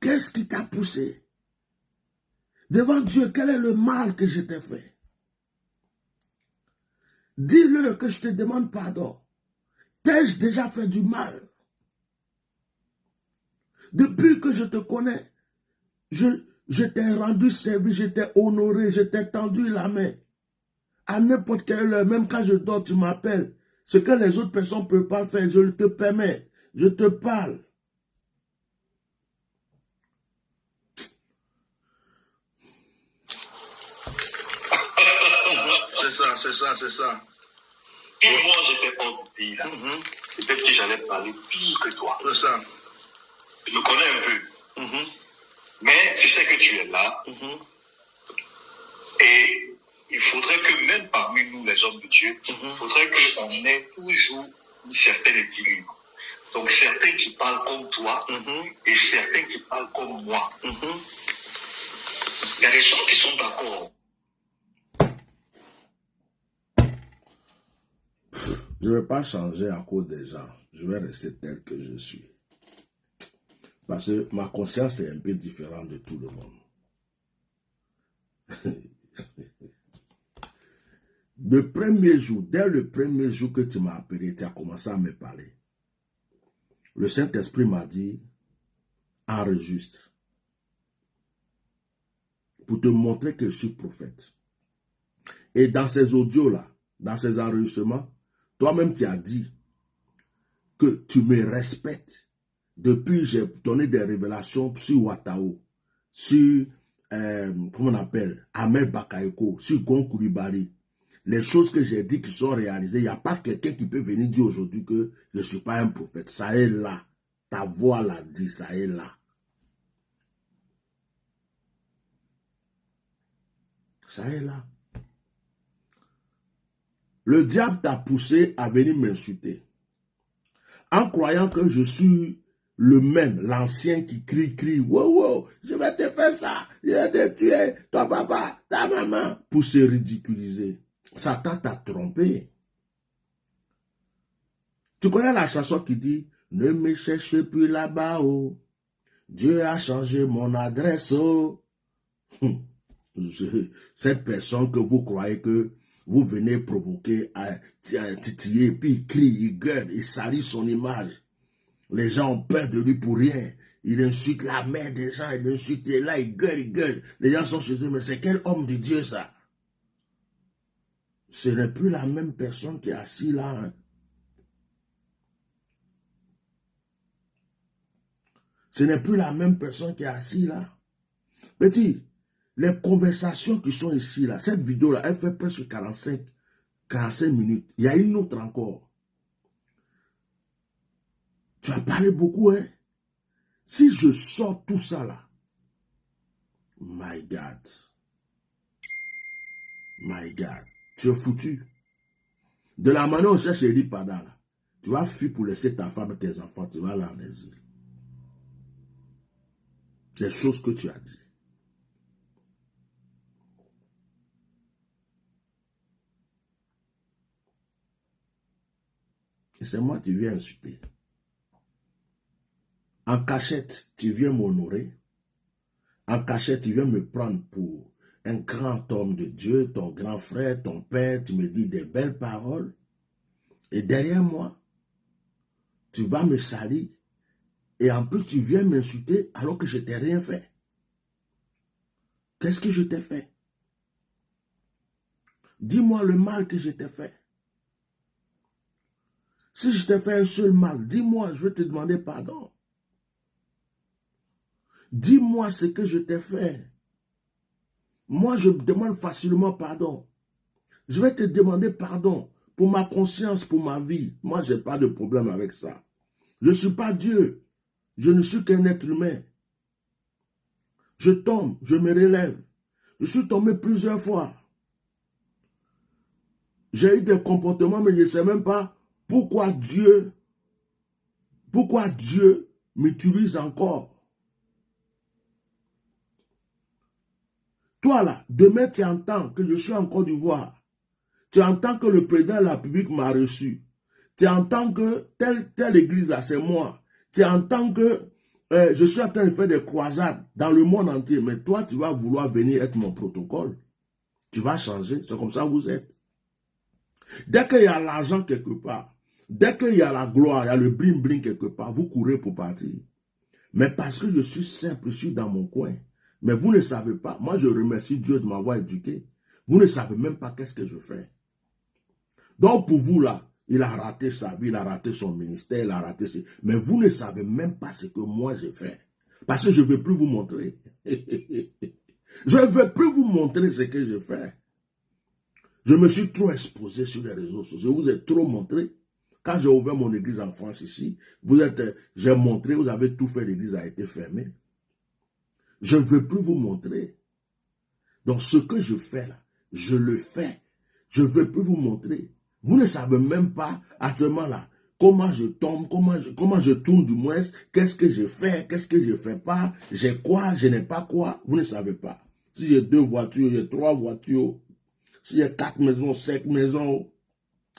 Qu'est-ce qui t'a poussé? Devant Dieu, quel est le mal que je t'ai fait? Dis-le que je te demande pardon. T'ai-je déjà fait du mal? Depuis que je te connais, je t'ai rendu service, je t'ai honoré, je t'ai tendu la main. À n'importe quelle heure, même quand je dors, tu m'appelles. Ce que les autres personnes ne peuvent pas faire, je te permets. Je te parle. C'est ça. Et moi, j'étais hors du pays là. Peut-être que j'allais parler pire que toi. C'est ça. Je me connais un peu. Mais tu sais que tu es là. Et il faudrait que même parmi nous, les hommes de Dieu, il faudrait qu'on ait toujours une certaine équilibre. Donc certains qui parlent comme toi et certains qui parlent comme moi. Il y a des gens qui sont d'accord. Je ne vais pas changer à cause des gens. Je vais rester tel que je suis. Parce que ma conscience est un peu différente de tout le monde. Le premier jour, dès le premier jour que tu m'as appelé, tu as commencé à me parler. Le Saint-Esprit m'a dit, enregistre. Pour te montrer que je suis prophète. Et dans ces audios-là, dans ces enregistrements, toi-même tu as dit que tu me respectes. Depuis, j'ai donné des révélations sur Watao, sur, comment on appelle, Ahmed Bakayoko, sur Gon Coulibaly. Les choses que j'ai dit qui sont réalisées, il n'y a pas quelqu'un qui peut venir dire aujourd'hui que je ne suis pas un prophète. Ça est là. Ta voix l'a dit, ça est là. Ça est là. Le diable t'a poussé à venir m'insulter. En croyant que je suis le même, l'ancien qui crie, wow, je vais te faire ça, je vais te tuer, ton papa, ta maman, pour se ridiculiser. Satan t'a trompé. Tu connais la chanson qui dit, ne me cherche plus là-bas, oh. Dieu a changé mon adresse, oh. Cette personne que vous croyez que vous venez provoquer, à titiller, puis il crie, il gueule, il salit son image. Les gens ont peur de lui pour rien. Il insulte la mère des gens, il insulte, il est là, il gueule. Les gens sont chez eux, mais c'est quel homme de Dieu ça? Ce n'est plus la même personne qui est assise là. Hein. Ce n'est plus la même personne qui est assise là. Petit, les conversations qui sont ici là, cette vidéo là, elle fait presque 45 minutes. Il y a une autre encore. Tu as parlé beaucoup, hein? Si je sors tout ça là, my God, tu es foutu. De la manière dont on cherche Eli Pada, là, tu vas fuir pour laisser ta femme et tes enfants, tu vas aller en exil. Les choses que tu as dit. Et c'est moi qui viens insulter. En cachette, tu viens m'honorer. En cachette, tu viens me prendre pour un grand homme de Dieu, ton grand frère, ton père, tu me dis des belles paroles. Et derrière moi, tu vas me salir. Et en plus, tu viens m'insulter alors que je t'ai rien fait. Qu'est-ce que je t'ai fait? Dis-moi le mal que je t'ai fait. Si je t'ai fait un seul mal, dis-moi, je vais te demander pardon. Dis-moi ce que je t'ai fait. Moi, je demande facilement pardon. Je vais te demander pardon pour ma conscience, pour ma vie. Moi, je n'ai pas de problème avec ça. Je ne suis pas Dieu. Je ne suis qu'un être humain. Je tombe, je me relève. Je suis tombé plusieurs fois. J'ai eu des comportements, mais je ne sais même pas pourquoi Dieu m'utilise encore. Toi là, demain tu entends que je suis en Côte d'Ivoire. Tu entends que le président de la République m'a reçu. Tu entends que telle église là, c'est moi. Tu entends que je suis en train de faire des croisades dans le monde entier. Mais toi, tu vas vouloir venir être mon protocole. Tu vas changer. C'est comme ça que vous êtes. Dès qu'il y a l'argent quelque part, dès qu'il y a la gloire, il y a le bling-bling quelque part, vous courez pour partir. Mais parce que je suis simple, je suis dans mon coin. Mais vous ne savez pas. Moi, je remercie Dieu de m'avoir éduqué. Vous ne savez même pas qu'est-ce que je fais. Donc, pour vous, là, il a raté sa vie, il a raté son ministère, il a raté ses... Mais vous ne savez même pas ce que moi j'ai fait. Parce que je ne veux plus vous montrer. Je ne veux plus vous montrer ce que j'ai fait. Je me suis trop exposé sur les réseaux sociaux. Je vous ai trop montré. Quand j'ai ouvert mon église en France ici, j'ai montré, vous avez tout fait, l'église a été fermée. Je ne veux plus vous montrer. Donc, ce que je fais là, je le fais. Je ne veux plus vous montrer. Vous ne savez même pas, actuellement là, comment je tombe, comment je tourne du moins, qu'est-ce que je fais, qu'est-ce que je ne fais pas, j'ai quoi, je n'ai pas quoi, vous ne savez pas. Si j'ai 2 voitures, j'ai 3 voitures, si j'ai 4 maisons, 5 maisons,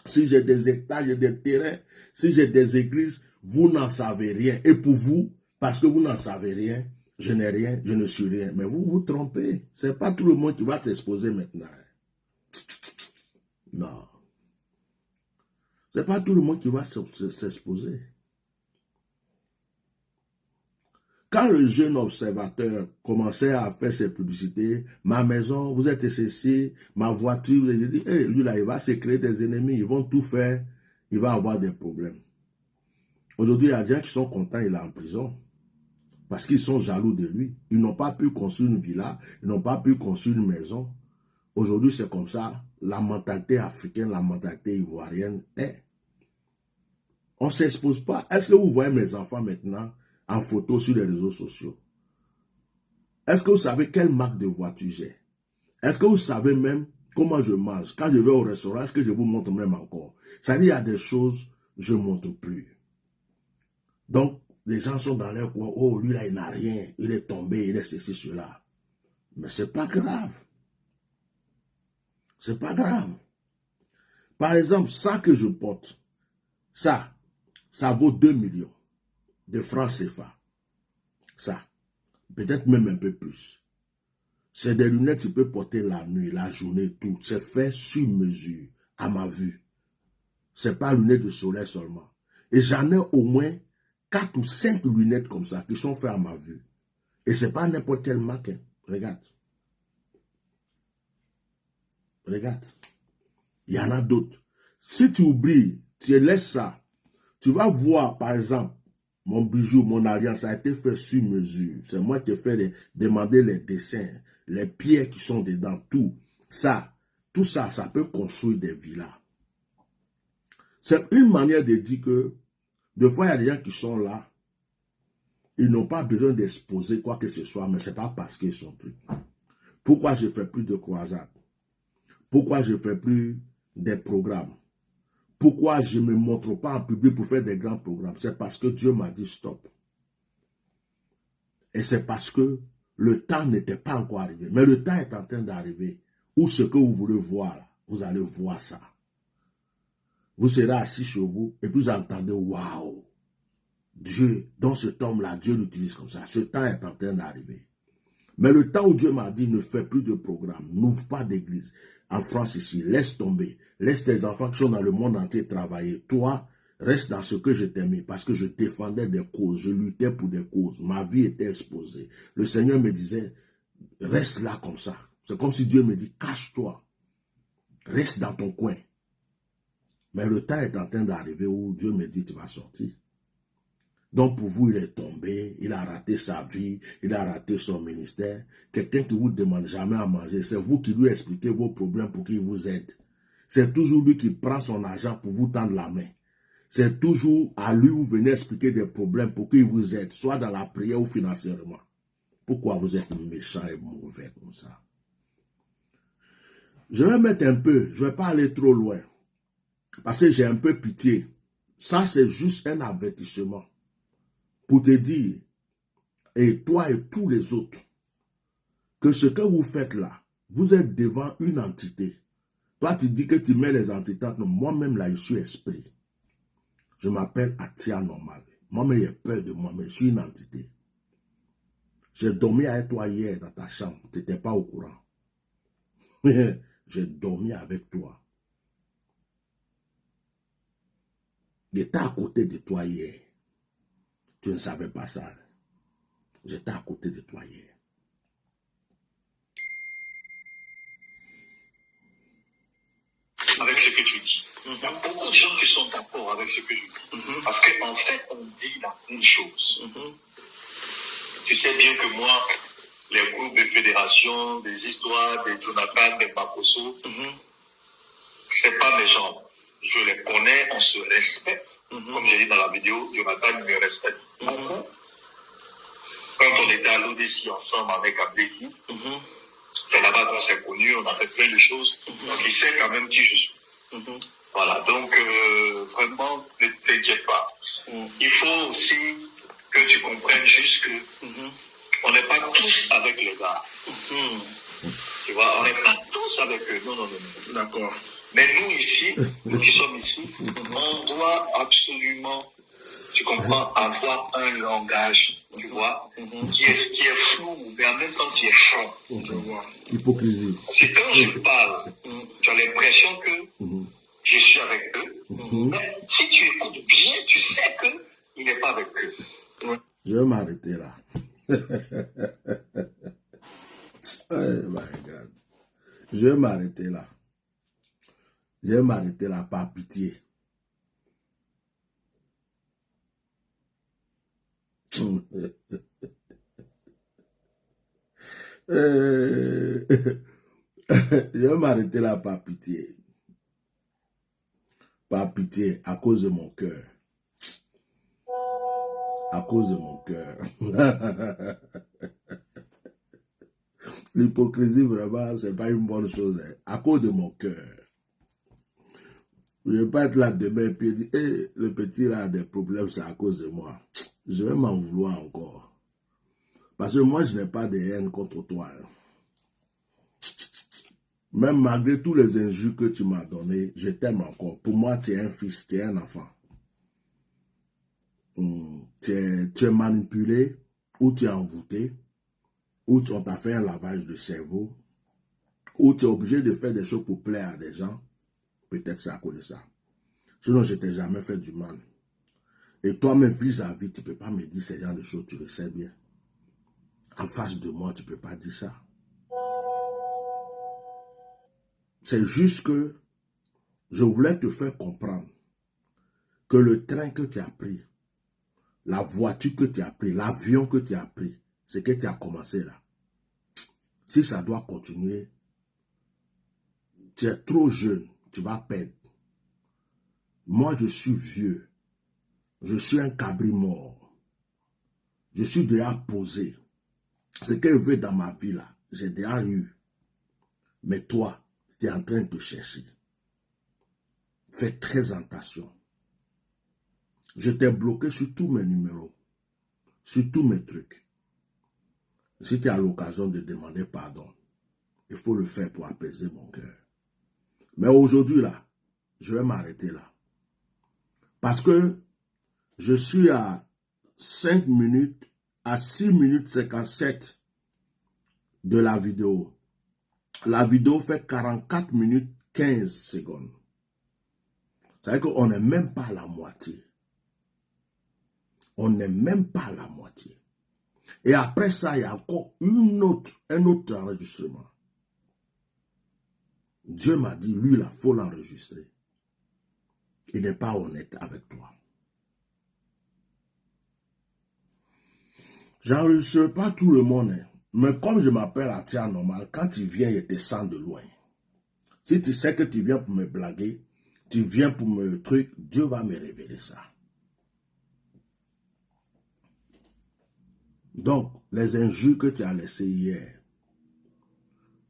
si j'ai des hectares, j'ai des terrains, si j'ai des églises, vous n'en savez rien. Et pour vous, parce que vous n'en savez rien, je n'ai rien, je ne suis rien. Mais vous vous trompez. Ce n'est pas tout le monde qui va s'exposer maintenant. Non. Ce n'est pas tout le monde qui va s'exposer. Quand le jeune observateur commençait à faire ses publicités, ma maison, vous êtes ceci, ma voiture, il dit, hey, lui là, il va se créer des ennemis, ils vont tout faire, il va avoir des problèmes. Aujourd'hui, il y a des gens qui sont contents, il est en prison. Parce qu'ils sont jaloux de lui. Ils n'ont pas pu construire une villa, ils n'ont pas pu construire une maison. Aujourd'hui, c'est comme ça. La mentalité africaine, la mentalité ivoirienne est. On ne s'expose pas. Est-ce que vous voyez mes enfants maintenant en photo sur les réseaux sociaux? Est-ce que vous savez quelle marque de voiture j'ai? Est-ce que vous savez même comment je mange? Quand je vais au restaurant, est-ce que je vous montre même encore? C'est-à-dire, il y a des choses, je ne montre plus. Donc, les gens sont dans leur coin. Oh, lui là, il n'a rien. Il est tombé, il est ceci, cela. Mais ce n'est pas grave. Ce n'est pas grave. Par exemple, ça que je porte, ça vaut 2 millions de francs CFA. Ça. Peut-être même un peu plus. C'est des lunettes que tu peux porter la nuit, la journée, tout. C'est fait sur mesure, à ma vue. Ce n'est pas lunettes de soleil seulement. Et j'en ai au moins 4 ou 5 lunettes comme ça qui sont faites à ma vue. Et ce n'est pas n'importe quelle marque. Hein. Regarde. Regarde. Il y en a d'autres. Si tu oublies, tu laisses ça, tu vas voir, par exemple, mon bijou, mon alliance, ça a été fait sur mesure. C'est moi qui ai fait demander les dessins, les pierres qui sont dedans, tout. Ça, tout ça, ça peut construire des villas. C'est une manière de dire que, des fois, il y a des gens qui sont là, ils n'ont pas besoin d'exposer quoi que ce soit, mais ce n'est pas parce qu'ils sont plus. Pourquoi je ne fais plus de croisades? Pourquoi je ne fais plus des programmes? Pourquoi je ne me montre pas en public pour faire des grands programmes? C'est parce que Dieu m'a dit stop. Et c'est parce que le temps n'était pas encore arrivé. Mais le temps est en train d'arriver. Où ce que vous voulez voir, vous allez voir ça. Vous serez assis chez vous et puis vous entendez, waouh, Dieu, dans cet homme-là, Dieu l'utilise comme ça. Ce temps est en train d'arriver. Mais le temps où Dieu m'a dit, ne fais plus de programme, n'ouvre pas d'église. En France ici, laisse tomber. Laisse tes enfants qui sont dans le monde entier travailler. Toi, reste dans ce que je t'ai mis parce que je défendais des causes, je luttais pour des causes. Ma vie était exposée. Le Seigneur me disait, reste là comme ça. C'est comme si Dieu me dit, cache-toi. Reste dans ton coin. Mais le temps est en train d'arriver où Dieu me dit, tu vas sortir. Donc pour vous, il est tombé, il a raté sa vie, il a raté son ministère. Quelqu'un qui vous demande jamais à manger, c'est vous qui lui expliquez vos problèmes pour qu'il vous aide. C'est toujours lui qui prend son argent pour vous tendre la main. C'est toujours à lui vous venez expliquer des problèmes pour qu'il vous aide, soit dans la prière ou financièrement. Pourquoi vous êtes méchant et mauvais comme ça? Je vais mettre un peu, je ne vais pas aller trop loin, parce que j'ai un peu pitié. Ça, c'est juste un avertissement pour te dire, et toi et tous les autres, que ce que vous faites là, vous êtes devant une entité. Toi, tu dis que tu mets les entités. Non, moi-même, là, je suis esprit. Je m'appelle Atia Normal. Moi-même, j'ai peur de moi, mais je suis une entité. J'ai dormi avec toi hier dans ta chambre. Tu n'étais pas au courant. J'ai dormi avec toi. J'étais à côté de toi hier. Tu ne savais pas ça. J'étais à côté de toi hier. Avec ce que tu dis. Il y a beaucoup de gens qui sont d'accord avec ce que je dis. Parce qu'en fait, on dit la même chose. Tu sais bien que moi, les groupes de fédération, des histoires, des Jonathan, des Makoso, c'est pas mes gens. Je les connais, on se respecte. Comme j'ai dit dans la vidéo, Jonathan me respecte beaucoup. Quand on était à l'Odyssée ensemble avec Abdeki, c'est là-bas qu'on s'est connus, on a fait plein de choses. Donc il sait quand même qui je suis. Voilà, donc vraiment, ne t'inquiète pas. Il faut aussi que tu comprennes juste que on n'est pas tous avec les gars. Tu vois, on n'est pas tous avec eux. Non, non, non, non. D'accord. Mais nous ici, nous qui sommes ici, on doit absolument, tu comprends, avoir un langage, tu vois, qui est flou, mais en même temps qui est franc. Je vois. Hypocrisie. C'est quand je parle, tu as l'impression que je suis avec eux, mais si tu écoutes bien, tu sais qu'il n'est pas avec eux. Je vais m'arrêter là. Oh my God. Je vais m'arrêter là. Je vais m'arrêter là par pitié. Je vais m'arrêter là par pitié. Par pitié, à cause de mon cœur. À cause de mon cœur. L'hypocrisie, vraiment, c'est pas une bonne chose. Hein. À cause de mon cœur. Je ne vais pas être là demain et puis dire, hey, le petit là a des problèmes, c'est à cause de moi. Je vais m'en vouloir encore. Parce que moi, je n'ai pas de haine contre toi. Hein. Même malgré tous les injures que tu m'as donnés, je t'aime encore. Pour moi, tu es un fils, tu es un enfant. Tu es manipulé, ou tu es envoûté, ou on t'a fait un lavage de cerveau, ou tu es obligé de faire des choses pour plaire à des gens. Peut-être c'est à cause de ça. Sinon, je ne t'ai jamais fait du mal. Et toi-même, vis-à-vis, tu ne peux pas me dire ce genre de choses, tu le sais bien. En face de moi, tu ne peux pas dire ça. C'est juste que je voulais te faire comprendre que le train que tu as pris, la voiture que tu as pris, l'avion que tu as pris, c'est que tu as commencé là. Si ça doit continuer, tu es trop jeune, tu vas perdre. Moi, je suis vieux. Je suis un cabri mort. Je suis déjà posé. Ce que je veux dans ma vie là, j'ai déjà eu. Mais toi, tu es en train de te chercher. fais très attention. Je t'ai bloqué sur tous mes numéros, sur tous mes trucs. Si tu as l'occasion de demander pardon, il faut le faire pour apaiser mon cœur. Mais aujourd'hui, là, je vais m'arrêter là. Parce que je suis à 5 minutes, à 6 minutes 57 de la vidéo. La vidéo fait 44 minutes 15 secondes. C'est-à-dire qu'on n'est même pas à la moitié. On n'est même pas à la moitié. Et après ça, il y a encore un autre enregistrement. Dieu m'a dit, lui, il faut l'enregistrer. Il n'est pas honnête avec toi. J'enregistre pas tout le monde, hein. Mais comme je m'appelle Atia Normal, quand tu viens, il te sent de loin. Si tu sais que tu viens pour me blaguer, tu viens pour me truc, Dieu va me révéler ça. Donc, les injures que tu as laissées hier,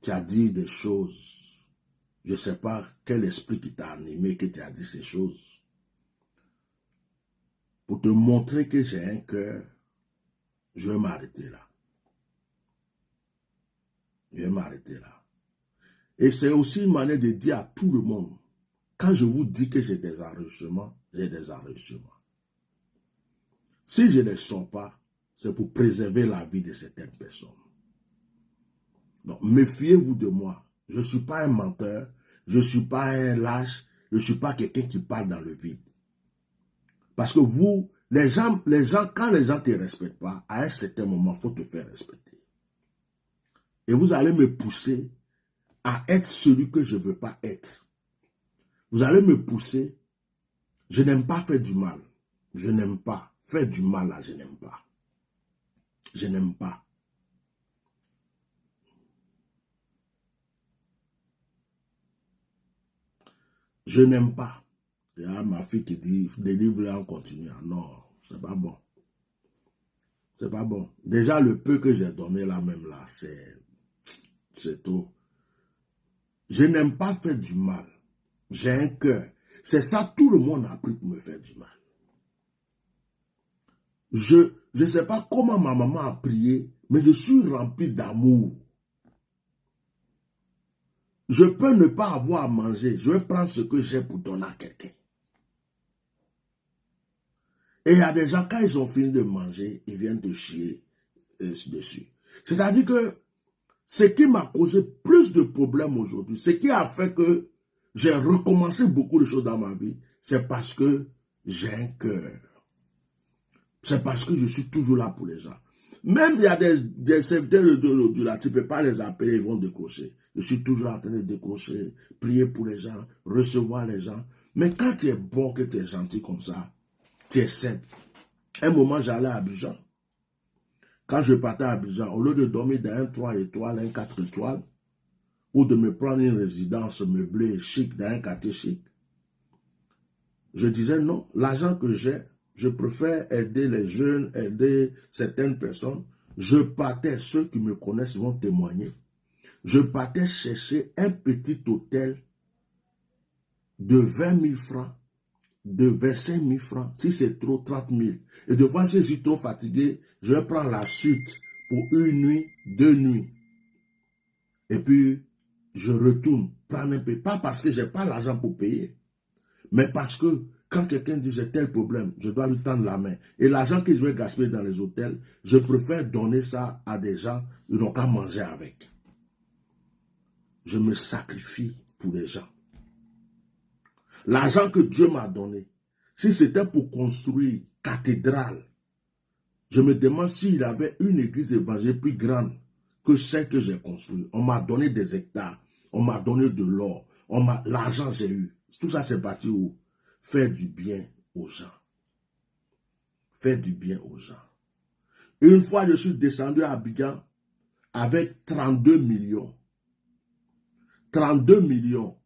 tu as dit des choses, je ne sais pas quel esprit qui t'a animé que tu as dit ces choses, pour te montrer que j'ai un cœur, je vais m'arrêter là. Je vais m'arrêter là. Et c'est aussi une manière de dire à tout le monde, quand je vous dis que j'ai des enregistrements, j'ai des enregistrements. Si je ne les sors pas, c'est pour préserver la vie de certaines personnes. Donc, méfiez-vous de moi. Je ne suis pas un menteur, je ne suis pas un lâche, je ne suis pas quelqu'un qui parle dans le vide. Parce que vous, les gens, quand les gens ne te respectent pas, à un certain moment, il faut te faire respecter. Et vous allez me pousser à être celui que je ne veux pas être. Vous allez me pousser, je n'aime pas faire du mal. Je n'aime pas. Faire du mal là, je n'aime pas. Je n'aime pas. Je n'aime pas. Il y a ma fille qui dit, délivre-le en continuant. Non, c'est pas bon. C'est pas bon. Déjà, le peu que j'ai donné là même là, c'est tout. Je n'aime pas faire du mal. J'ai un cœur. C'est ça, tout le monde a appris pour me faire du mal. Je ne sais pas comment ma maman a prié, mais je suis rempli d'amour. Je peux ne pas avoir à manger. Je vais prendre ce que j'ai pour donner à quelqu'un. Et il y a des gens, quand ils ont fini de manger, ils viennent te chier dessus. C'est-à-dire que ce qui m'a causé plus de problèmes aujourd'hui, ce qui a fait que j'ai recommencé beaucoup de choses dans ma vie, c'est parce que j'ai un cœur. C'est parce que je suis toujours là pour les gens. Même il y a des serviteurs de là, tu ne peux pas les appeler, ils vont décrocher. Je suis toujours en train de décrocher, prier pour les gens, recevoir les gens. Mais quand tu es bon, que tu es gentil comme ça, tu es simple. Un moment, j'allais à Abidjan. Quand je partais à Abidjan, au lieu de dormir dans un 3 étoiles, un 4 étoiles, ou de me prendre une résidence meublée chic dans un quartier chic, je disais non, l'argent que j'ai, je préfère aider les jeunes, aider certaines personnes. Je partais, ceux qui me connaissent vont témoigner. Je partais chercher un petit hôtel de 20 000 francs, de 25 000 francs. Si c'est trop, 30 000. Et de fois, si je suis trop fatigué, je vais prendre la suite pour une nuit, 2 nuits. Et puis, je retourne prendre un peu. Pas parce que je n'ai pas l'argent pour payer, mais parce que quand quelqu'un dit j'ai tel problème, je dois lui tendre la main. Et l'argent que je vais gaspiller dans les hôtels, je préfère donner ça à des gens qui n'ont qu'à manger avec. Je me sacrifie pour les gens. L'argent que Dieu m'a donné, si c'était pour construire cathédrale, je me demande s'il avait une église évangélique plus grande que celle que j'ai construite. On m'a donné des hectares, on m'a donné de l'or, l'argent j'ai eu. Tout ça c'est parti où? Faire du bien aux gens. Faire du bien aux gens. Une fois, je suis descendu à Abidjan avec 32 millions. 32 millions.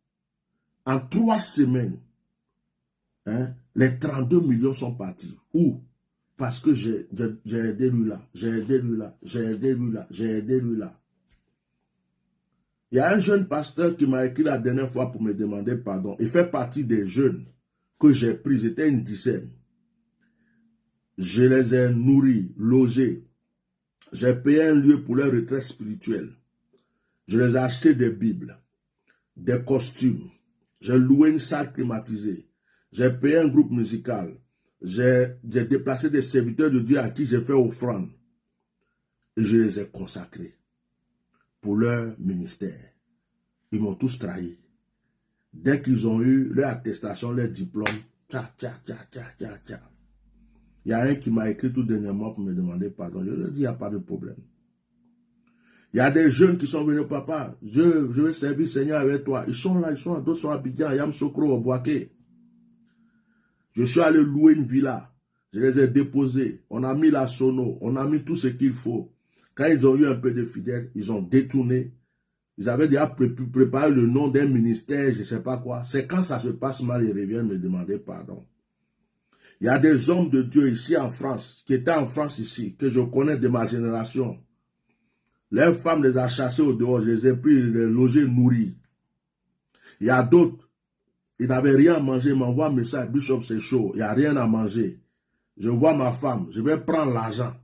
En 3 semaines, hein, les 32 millions sont partis. Où? Parce que j'ai aidé lui là, j'ai aidé lui là, j'ai aidé lui là, j'ai aidé lui là. Il y a un jeune pasteur qui m'a écrit la dernière fois pour me demander pardon. Il fait partie des jeunes que j'ai pris. C'était une dizaine. Je les ai nourris, logés. J'ai payé un lieu pour leur retraite spirituelle. Je les ai acheté des Bibles, des costumes. J'ai loué une salle climatisée. J'ai payé un groupe musical. J'ai déplacé des serviteurs de Dieu à qui j'ai fait offrande. Et je les ai consacrés pour leur ministère. Ils m'ont tous trahi. Dès qu'ils ont eu leur attestation, leur diplôme, tcha. Il y a un qui m'a écrit tout dernièrement pour me demander pardon. Je lui ai dit, il n'y a pas de problème. Il y a des jeunes qui sont venus, papa, je veux servir le Seigneur avec toi. Ils sont là, d'autres sont à Abidjan, Yamsokro, au Boaké. Je suis allé louer une villa. Je les ai déposés. On a mis la sono, on a mis tout ce qu'il faut. Quand ils ont eu un peu de fidèles, ils ont détourné. Ils avaient déjà préparé le nom d'un ministère, je ne sais pas quoi. C'est quand ça se passe mal, ils reviennent me demander pardon. Il y a des hommes de Dieu ici en France, qui étaient en France ici, que je connais de ma génération. Leurs femmes les a chassés au dehors, je les ai pris, les logés, nourris. Il y a d'autres, ils n'avaient rien à manger, ils m'envoient un message, Bishop c'est chaud, il n'y a rien à manger. Je vois ma femme, je vais prendre l'argent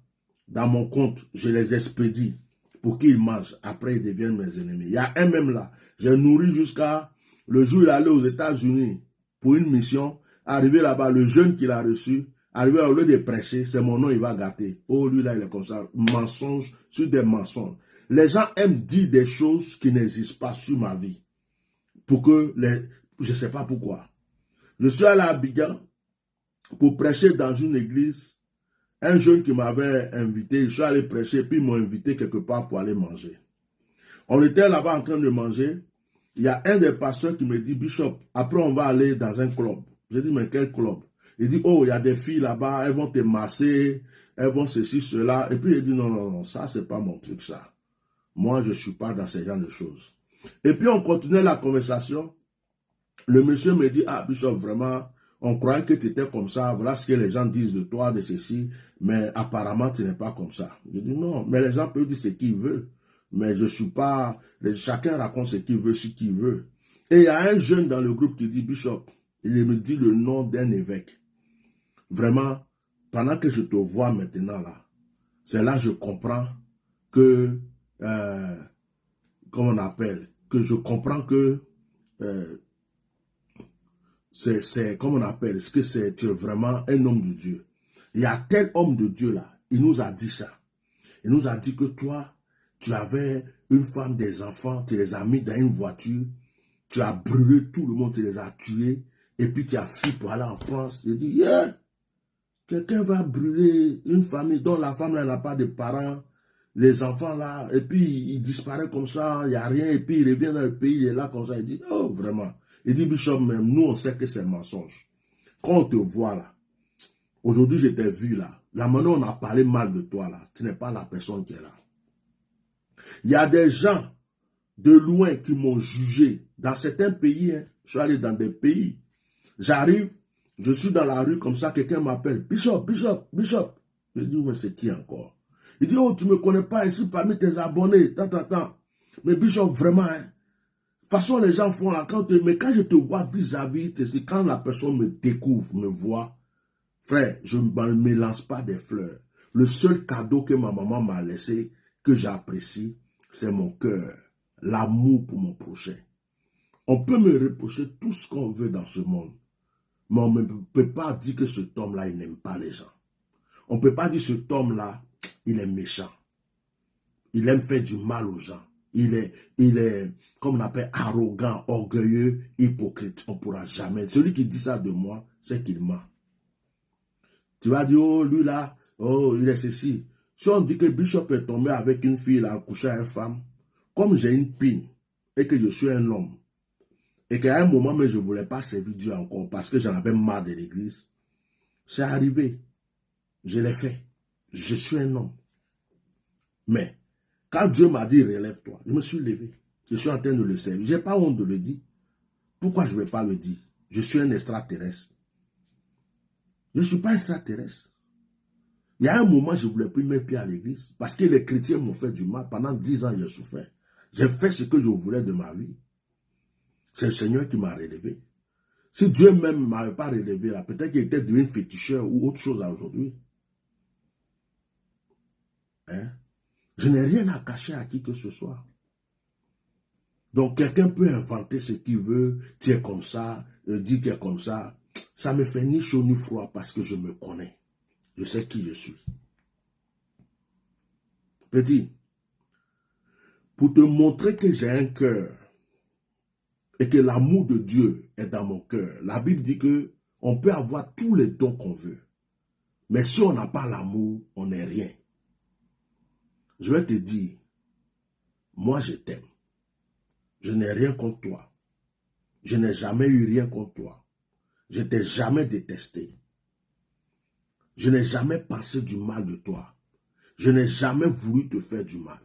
dans mon compte, je les expédie pour qu'ils mangent. Après, ils deviennent mes ennemis. Il y a un même là, j'ai nourri jusqu'à le jour où il allait aux États-Unis pour une mission. Arrivé là-bas, le jeune qu'il a reçu, arrivé au lieu de prêcher, c'est mon nom, il va gâter. Oh, lui là, il est comme ça. Mensonge sur des mensonges. Les gens aiment dire des choses qui n'existent pas sur ma vie. Pour que je ne sais pas pourquoi. Je suis allé à Abidjan pour prêcher dans une église. Un jeune qui m'avait invité, je suis allé prêcher, puis ils m'ont invité quelque part pour aller manger. On était là-bas en train de manger. Il y a un des pasteurs qui me dit, Bishop, après on va aller dans un club. J'ai dit, mais quel club? Il dit, oh, il y a des filles là-bas, elles vont te masser, elles vont ceci, cela. Et puis il dit, non, ça, c'est pas mon truc, ça. Moi, je ne suis pas dans ce genre de choses. Et puis on continuait la conversation. Le monsieur me dit, ah, Bishop, vraiment, on croyait que tu étais comme ça, voilà ce que les gens disent de toi, de ceci, mais apparemment, tu n'es pas comme ça. Je dis, non, mais les gens peuvent dire ce qu'ils veulent, mais je ne suis pas, chacun raconte ce qu'il veut, ce qu'il veut. Et il y a un jeune dans le groupe qui dit, Bishop, il me dit le nom d'un évêque. Vraiment, pendant que je te vois maintenant là, c'est là que je comprends que, comment on appelle, que je comprends que c'est, comment on appelle, est-ce que tu es vraiment un homme de Dieu. Il y a tel homme de Dieu là, il nous a dit ça. Il nous a dit que toi, tu avais une femme, des enfants, tu les as mis dans une voiture, tu as brûlé tout le monde, tu les as tués, et puis tu as fui pour aller en France. Il dit, yeah, quelqu'un va brûler une famille dont la femme n'a pas de parents, les enfants là, et puis il disparaît comme ça, il n'y a rien, et puis il revient dans le pays, il est là comme ça, il dit, oh vraiment. Il dit, Bishop, même nous on sait que c'est un mensonge. Quand on te voit là, aujourd'hui je t'ai vu là, la manière on a parlé mal de toi là, tu n'es pas la personne qui est là. Il y a des gens de loin qui m'ont jugé. Dans certains pays, hein, je suis allé dans des pays, j'arrive, je suis dans la rue comme ça, quelqu'un m'appelle, Bishop. Je dis, mais c'est qui encore? Il dit, oh, tu ne me connais pas ici parmi tes abonnés, tant. Mais Bishop, vraiment, hein, de toute façon, les gens font la carte, mais quand je te vois vis-à-vis, c'est quand la personne me découvre, me voit, frère, je ne me lance pas des fleurs. Le seul cadeau que ma maman m'a laissé, que j'apprécie, c'est mon cœur, l'amour pour mon prochain. On peut me reprocher tout ce qu'on veut dans ce monde, mais on ne peut pas dire que cet homme-là, il n'aime pas les gens. On ne peut pas dire que cet homme-là, il est méchant. Il aime faire du mal aux gens. Il est, comme on appelle, arrogant, orgueilleux, hypocrite. On ne pourra jamais. Celui qui dit ça de moi, c'est qu'il ment. Tu vas dire, oh, lui là, oh, il est ceci. Si on dit que Bishop est tombé avec une fille, il a accouché à une femme, comme j'ai une pine et que je suis un homme, et qu'à un moment, mais je ne voulais pas servir Dieu encore parce que j'en avais marre de l'église, c'est arrivé. Je l'ai fait. Je suis un homme. Mais, quand Dieu m'a dit, relève-toi, je me suis levé. Je suis en train de le servir. Je n'ai pas honte de le dire. Pourquoi je ne vais pas le dire? Je suis un extraterrestre. Je ne suis pas extraterrestre. Il y a un moment, je ne voulais plus mettre pied à l'église parce que les chrétiens m'ont fait du mal. Pendant 10 ans, j'ai souffert. J'ai fait ce que je voulais de ma vie. C'est le Seigneur qui m'a relevé. Si Dieu même ne m'avait pas relevé là, peut-être qu'il était devenu féticheur ou autre chose aujourd'hui. Hein? Je n'ai rien à cacher à qui que ce soit. Donc quelqu'un peut inventer ce qu'il veut, tu es comme ça, dit qu'il est comme ça. Ça me fait ni chaud ni froid parce que je me connais. Je sais qui je suis. Petit, pour te montrer que j'ai un cœur et que l'amour de Dieu est dans mon cœur, la Bible dit que on peut avoir tous les dons qu'on veut. Mais si on n'a pas l'amour, on n'est rien. Je vais te dire, moi je t'aime. Je n'ai rien contre toi. Je n'ai jamais eu rien contre toi. Je ne t'ai jamais détesté. Je n'ai jamais pensé du mal de toi. Je n'ai jamais voulu te faire du mal.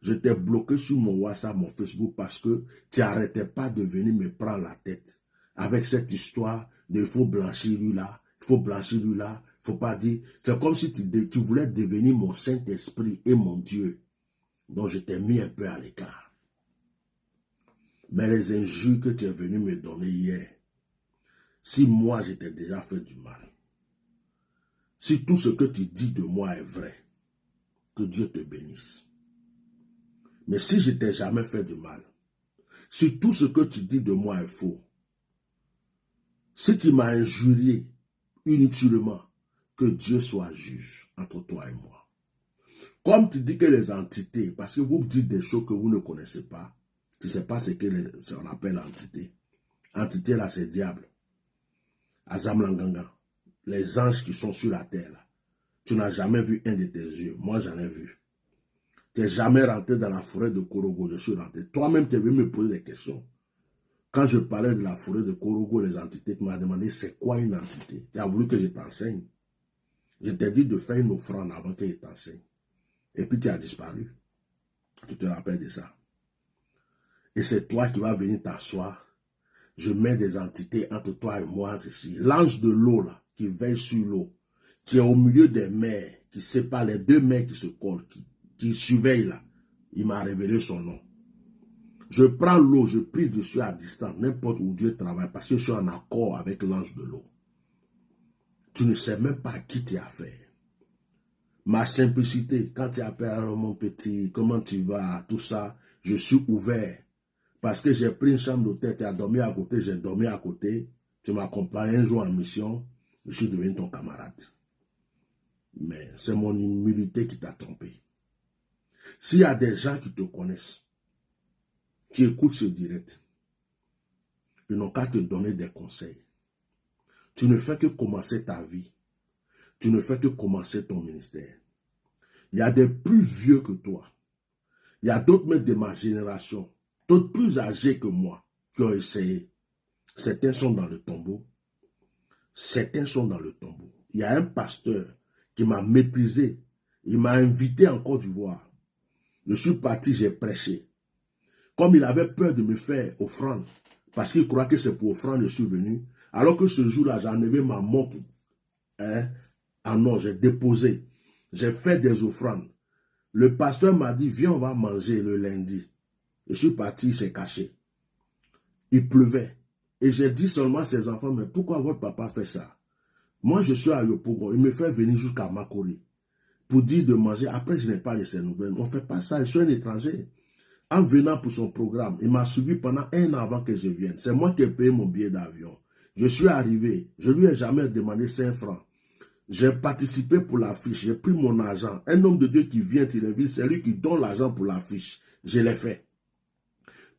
Je t'ai bloqué sur mon WhatsApp, mon Facebook, parce que tu n'arrêtais pas de venir me prendre la tête avec cette histoire de il faut blanchir lui là, il faut blanchir lui là, il ne faut pas dire. C'est comme si tu voulais devenir mon Saint-Esprit et mon Dieu. Donc je t'ai mis un peu à l'écart. Mais les injures que tu es venu me donner hier, si moi je t'ai déjà fait du mal, si tout ce que tu dis de moi est vrai, que Dieu te bénisse. Mais si je t'ai jamais fait du mal, si tout ce que tu dis de moi est faux, si tu m'as injurié inutilement, que Dieu soit juge entre toi et moi. Comme tu dis que les entités, parce que vous dites des choses que vous ne connaissez pas, tu ne sais pas ce qu'on appelle entité. Entité là, c'est diable. Azam Langanga. Les anges qui sont sur la terre là. Tu n'as jamais vu un de tes yeux. Moi, j'en ai vu. Tu n'es jamais rentré dans la forêt de Korogo. Je suis rentré. Toi-même, tu es venu me poser des questions. Quand je parlais de la forêt de Korogo, les entités, tu m'as demandé c'est quoi une entité. Tu as voulu que je t'enseigne. Je t'ai dit de faire une offrande avant que je t'enseigne. Et puis tu as disparu. Tu te rappelles de ça. Et c'est toi qui vas venir t'asseoir. Je mets des entités entre toi et moi ici. L'ange de l'eau là, qui veille sur l'eau, qui est au milieu des mers, qui sépare les deux mers qui se collent, qui surveille là. Il m'a révélé son nom. Je prends l'eau, je prie dessus à distance, n'importe où Dieu travaille, parce que je suis en accord avec l'ange de l'eau. Tu ne sais même pas à qui tu as affaire. Ma simplicité, quand tu appelles mon petit, comment tu vas, tout ça, je suis ouvert. Parce que j'ai pris une chambre d'hôtel, tu as dormi à côté, j'ai dormi à côté. Tu m'accompagnes un jour en mission, je suis devenu ton camarade. Mais c'est mon humilité qui t'a trompé. S'il y a des gens qui te connaissent, qui écoutent ce direct, ils n'ont qu'à te donner des conseils. Tu ne fais que commencer ta vie. Tu ne fais que commencer ton ministère. Il y a des plus vieux que toi. Il y a d'autres même de ma génération, d'autres plus âgés que moi, qui ont essayé. Certains sont dans le tombeau. Certains sont dans le tombeau. Il y a un pasteur qui m'a méprisé. Il m'a invité en Côte d'Ivoire. Je suis parti, j'ai prêché. Comme il avait peur de me faire offrande, parce qu'il croit que c'est pour offrande que je suis venu, alors que ce jour-là, j'ai enlevé ma montre. Ah non, j'ai déposé. J'ai fait des offrandes. Le pasteur m'a dit, viens, on va manger le lundi. Je suis parti, il s'est caché. Il pleuvait. Et j'ai dit seulement à ses enfants, mais pourquoi votre papa fait ça? Moi, je suis à Yopougon. Il me fait venir jusqu'à Makori pour dire de manger. Après, je n'ai pas laissé nouvelles. On ne fait pas ça. Je suis un étranger. En venant pour son programme, il m'a suivi pendant 1 an avant que je vienne. C'est moi qui ai payé mon billet d'avion. Je suis arrivé. Je ne lui ai jamais demandé 5 francs. J'ai participé pour l'affiche. J'ai pris mon argent. Un homme de Dieu qui vient, c'est lui qui donne l'argent pour l'affiche. Je l'ai fait.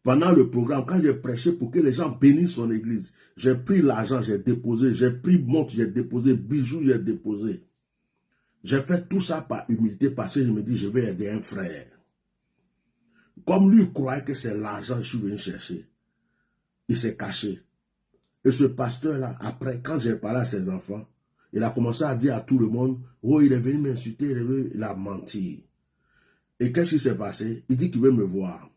Pendant le programme, quand j'ai prêché pour que les gens bénissent son église, j'ai pris l'argent, j'ai déposé, j'ai pris montre, j'ai déposé, bijoux, j'ai déposé. J'ai fait tout ça par humilité parce que je me dis, je vais aider un frère. Comme lui croyait que c'est l'argent que je suis venu chercher, il s'est caché. Et ce pasteur-là, après, quand j'ai parlé à ses enfants, il a commencé à dire à tout le monde, oh, il est venu m'insulter, il a menti. Et qu'est-ce qui s'est passé? Il dit qu'il veut me voir.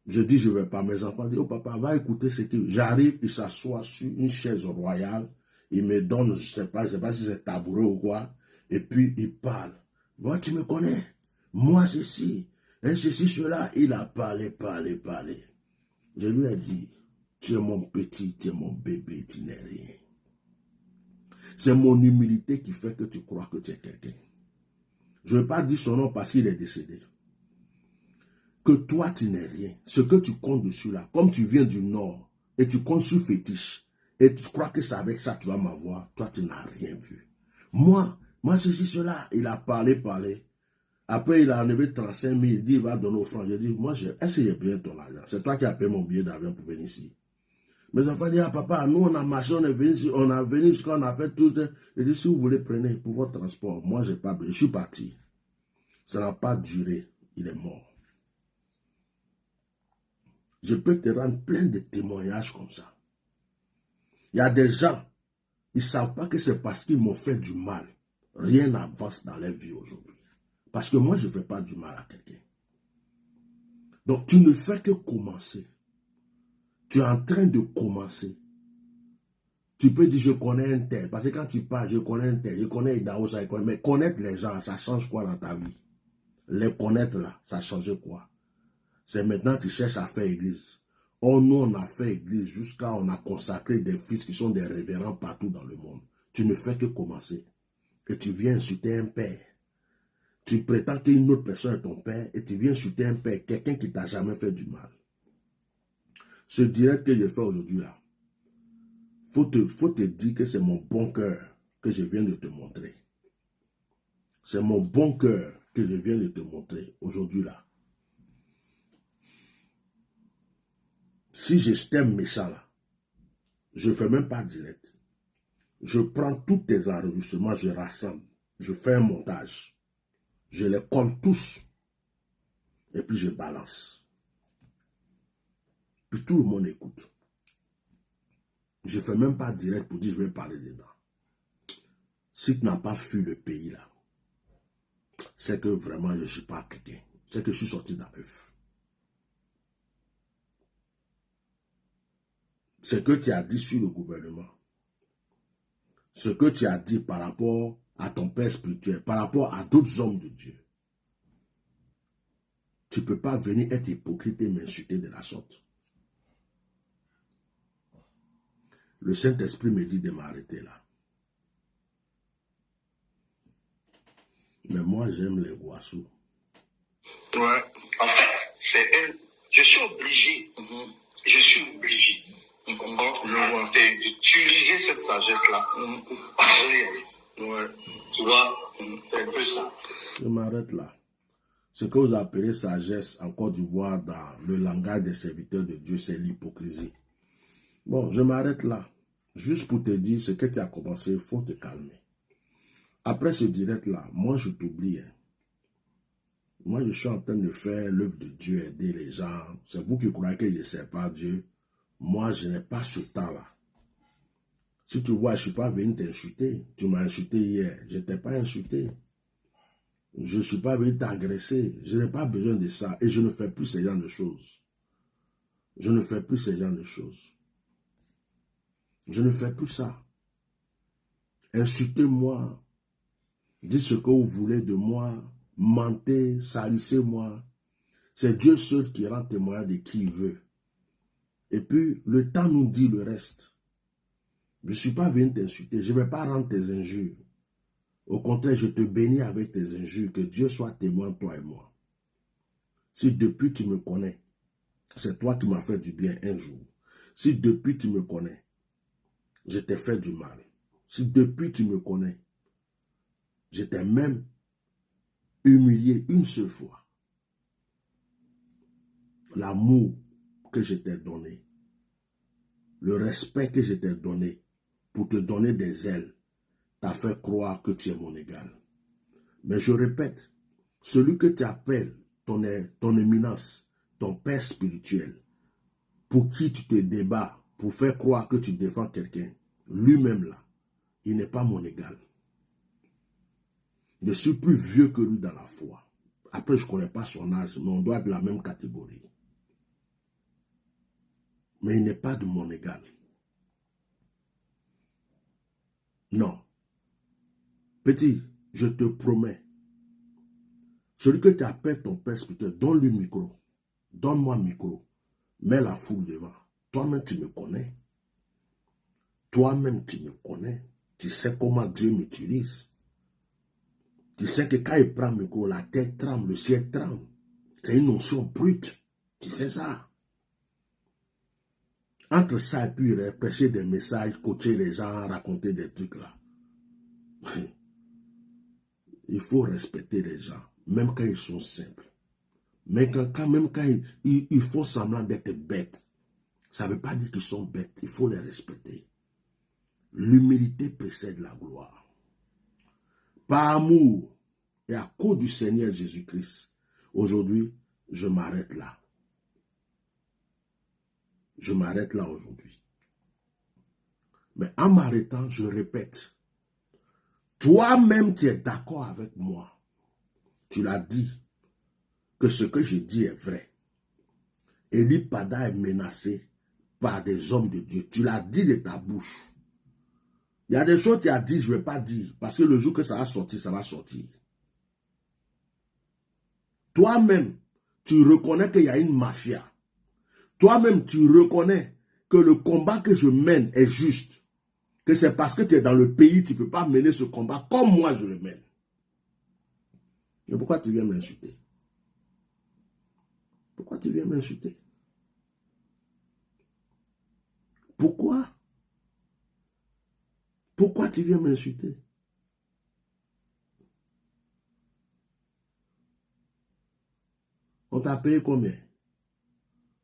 Je dis, je ne vais pas. Mes enfants disent, oh papa, va écouter ce qu'il... J'arrive, il s'assoit sur une chaise royale, il me donne, je ne sais pas si c'est tabouret ou quoi, et puis il parle. Moi, tu me connais? Moi, ceci. Et ceci, cela, il a parlé. Je lui ai dit, tu es mon petit, tu es mon bébé, tu n'es rien. C'est mon humilité qui fait que tu crois que tu es quelqu'un. Je ne veux pas dire son nom parce qu'il est décédé. Que toi, tu n'es rien. Ce que tu comptes dessus là, comme tu viens du Nord et tu comptes sur fétiche, et tu crois que c'est avec ça que tu vas m'avoir, toi, tu n'as rien vu. Moi, ceci, cela, il a parlé. Après, il a enlevé 35 000, il dit, il va donner aux francs. J'ai dit, moi, est-ce que j'ai bien ton argent? C'est toi qui as payé mon billet d'avion pour venir ici. Mes enfants disent, ah papa, nous on a marché, on est venu ici, on a venu jusqu'à, on a fait tout. Il dit, si vous voulez, prenez pour votre transport. Moi, j'ai pas, je suis parti. Ça n'a pas duré, il est mort. Je peux te rendre plein de témoignages comme ça. Il y a des gens, ils ne savent pas que c'est parce qu'ils m'ont fait du mal. Rien n'avance dans leur vie aujourd'hui. Parce que moi, je ne fais pas du mal à quelqu'un. Donc, tu ne fais que commencer. Tu es en train de commencer. Tu peux dire, je connais un tel. Parce que quand tu parles, je connais un tel, je connais Idaho, ça, mais connaître les gens, ça change quoi dans ta vie? Les connaître là, ça change quoi? C'est maintenant que tu cherches à faire église. Oh, nous, on a fait église jusqu'à on a consacré des fils qui sont des révérends partout dans le monde. Tu ne fais que commencer. Et tu viens insulter un père. Tu prétends qu'une autre personne est ton père et tu viens insulter un père, quelqu'un qui t'a jamais fait du mal. Ce direct que je fais aujourd'hui là, faut te dire que c'est mon bon cœur que je viens de te montrer. C'est mon bon cœur que je viens de te montrer aujourd'hui là. Si j'étais méchant là, je ne fais même pas direct. Je prends tous tes enregistrements, je rassemble, je fais un montage. Je les colle tous. Et puis je balance. Puis tout le monde écoute. Je ne fais même pas direct pour dire je vais parler dedans. Si tu n'as pas fui le pays là, c'est que vraiment je ne suis pas quelqu'un. C'est que je suis sorti d'un œuf. Ce que tu as dit sur le gouvernement, ce que tu as dit par rapport à ton père spirituel, par rapport à d'autres hommes de Dieu, tu ne peux pas venir être hypocrite et m'insulter de la sorte. Le Saint-Esprit me dit de m'arrêter là. Mais moi, j'aime les Guassous. Ouais. En fait, je suis obligé. Je suis obligé. Tu comprends? Je vois. D'utiliser cette sagesse-là. Ouais. Tu vois? C'est un peu ça. Je m'arrête là. Ce que vous appelez sagesse en Côte d'Ivoire dans le langage des serviteurs de Dieu, c'est l'hypocrisie. Bon, je m'arrête là. Juste pour te dire ce que tu as commencé, il faut te calmer. Après ce direct-là, moi je t'oublie. Hein. Moi je suis en train de faire l'œuvre de Dieu, aider les gens. C'est vous qui croyez que je ne sais pas Dieu. Moi je n'ai pas ce temps-là. Si tu vois, je ne suis pas venu t'insulter. Tu m'as insulté hier. Je ne t'ai pas insulté. Je ne suis pas venu t'agresser. Je n'ai pas besoin de ça. Et je ne fais plus ce genre de choses. Je ne fais plus ce genre de choses. Je ne fais plus ça. Insultez-moi. Dites ce que vous voulez de moi. Mentez, salissez-moi. C'est Dieu seul qui rend témoin de qui il veut. Et puis, le temps nous dit le reste. Je ne suis pas venu t'insulter. Je ne vais pas rendre tes injures. Au contraire, je te bénis avec tes injures. Que Dieu soit témoin, toi et moi. Si depuis tu me connais, c'est toi qui m'as fait du bien un jour. Si depuis tu me connais, je t'ai fait du mal. Si depuis tu me connais, je t'ai même humilié une seule fois. L'amour que je t'ai donné, le respect que je t'ai donné pour te donner des ailes, t'a fait croire que tu es mon égal. Mais je répète, celui que tu appelles ton éminence, ton père spirituel, pour qui tu te débats, pour faire croire que tu défends quelqu'un, lui-même là, il n'est pas mon égal. Je suis plus vieux que lui dans la foi. Après, je ne connais pas son âge, mais on doit être de la même catégorie. Mais il n'est pas de mon égal. Non. Petit, je te promets, Celui que tu appelles ton père spirituel, donne-lui le micro. Donne-moi le micro. Mets la foule devant. Toi-même, tu me connais. Toi-même, tu me connais. Tu sais comment Dieu m'utilise. Tu sais que quand il prend le micro, la terre tremble, le ciel tremble. C'est une notion brute. Tu sais ça. Entre ça et puis prêcher des messages, coacher les gens, raconter des trucs là. Il faut respecter les gens, même quand ils sont simples. Mais même quand ils font semblant d'être bêtes, ça ne veut pas dire qu'ils sont bêtes. Il faut les respecter. L'humilité précède la gloire. Par amour et à cause du Seigneur Jésus-Christ, aujourd'hui, je m'arrête là. Je m'arrête là aujourd'hui. Mais en m'arrêtant, je répète. Toi-même, tu es d'accord avec moi. Tu l'as dit, que ce que je dis est vrai. Eli Pada est menacé par des hommes de Dieu. Tu l'as dit de ta bouche. Il y a des choses que tu as dit, je ne vais pas dire. Parce que le jour que ça va sortir, ça va sortir. Toi-même, tu reconnais qu'il y a une mafia. Toi-même, tu reconnais que le combat que je mène est juste. Que c'est parce que tu es dans le pays, tu ne peux pas mener ce combat comme moi je le mène. Mais pourquoi tu viens m'insulter? Pourquoi tu viens m'insulter? Pourquoi? Pourquoi tu viens m'insulter? On t'a payé combien?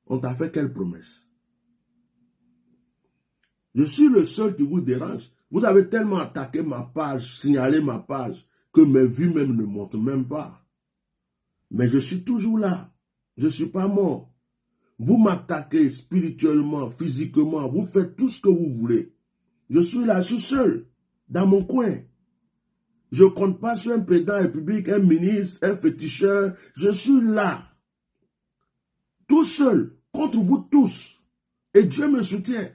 On t'a fait quelle promesse? Je suis le seul qui vous dérange. Vous avez tellement attaqué ma page, signalé ma page, que mes vues même ne montent même pas. Mais je suis toujours là. Je ne suis pas mort. Vous m'attaquez spirituellement, physiquement, vous faites tout ce que vous voulez. Je suis là, je suis seul, dans mon coin. Je ne compte pas sur un président de la République, un ministre, un féticheur. Je suis là, tout seul, contre vous tous. Et Dieu me soutient.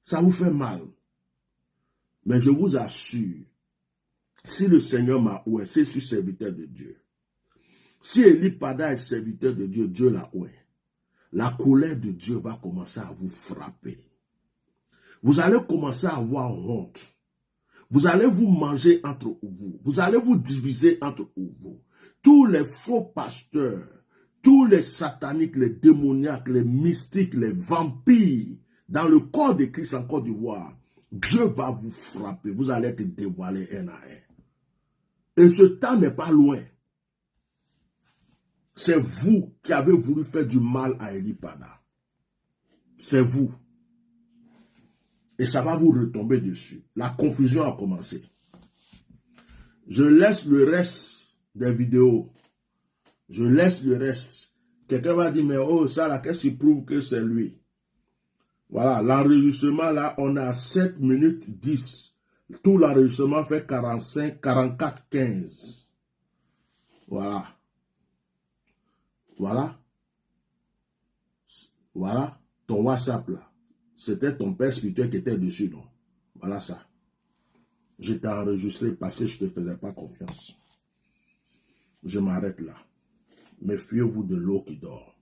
Ça vous fait mal. Mais je vous assure, si le Seigneur m'a oué, c'est je suis serviteur de Dieu. Si Eli Pada est serviteur de Dieu, Dieu l'a oué. La colère de Dieu va commencer à vous frapper. Vous allez commencer à avoir honte. Vous allez vous manger entre vous. Vous allez vous diviser entre vous. Tous les faux pasteurs, tous les sataniques, les démoniaques, les mystiques, les vampires, dans le corps de Christ en Côte d'Ivoire, Dieu va vous frapper. Vous allez être dévoilés un à un. Et ce temps n'est pas loin. C'est vous qui avez voulu faire du mal à Eli Pada. C'est vous. Et ça va vous retomber dessus. La confusion a commencé. Je laisse le reste des vidéos. Je laisse le reste. Quelqu'un va dire, mais oh, ça là, qu'est-ce qui prouve que c'est lui? Voilà, l'enregistrement là, on a 7 minutes 10. Tout l'enregistrement fait 45, 44, 15. Voilà. Voilà. Voilà. Ton WhatsApp là. C'était ton père spirituel qui était dessus, non? Voilà ça. Je t'ai enregistré parce que je ne te faisais pas confiance. Je m'arrête là. Méfiez-vous de l'eau qui dort.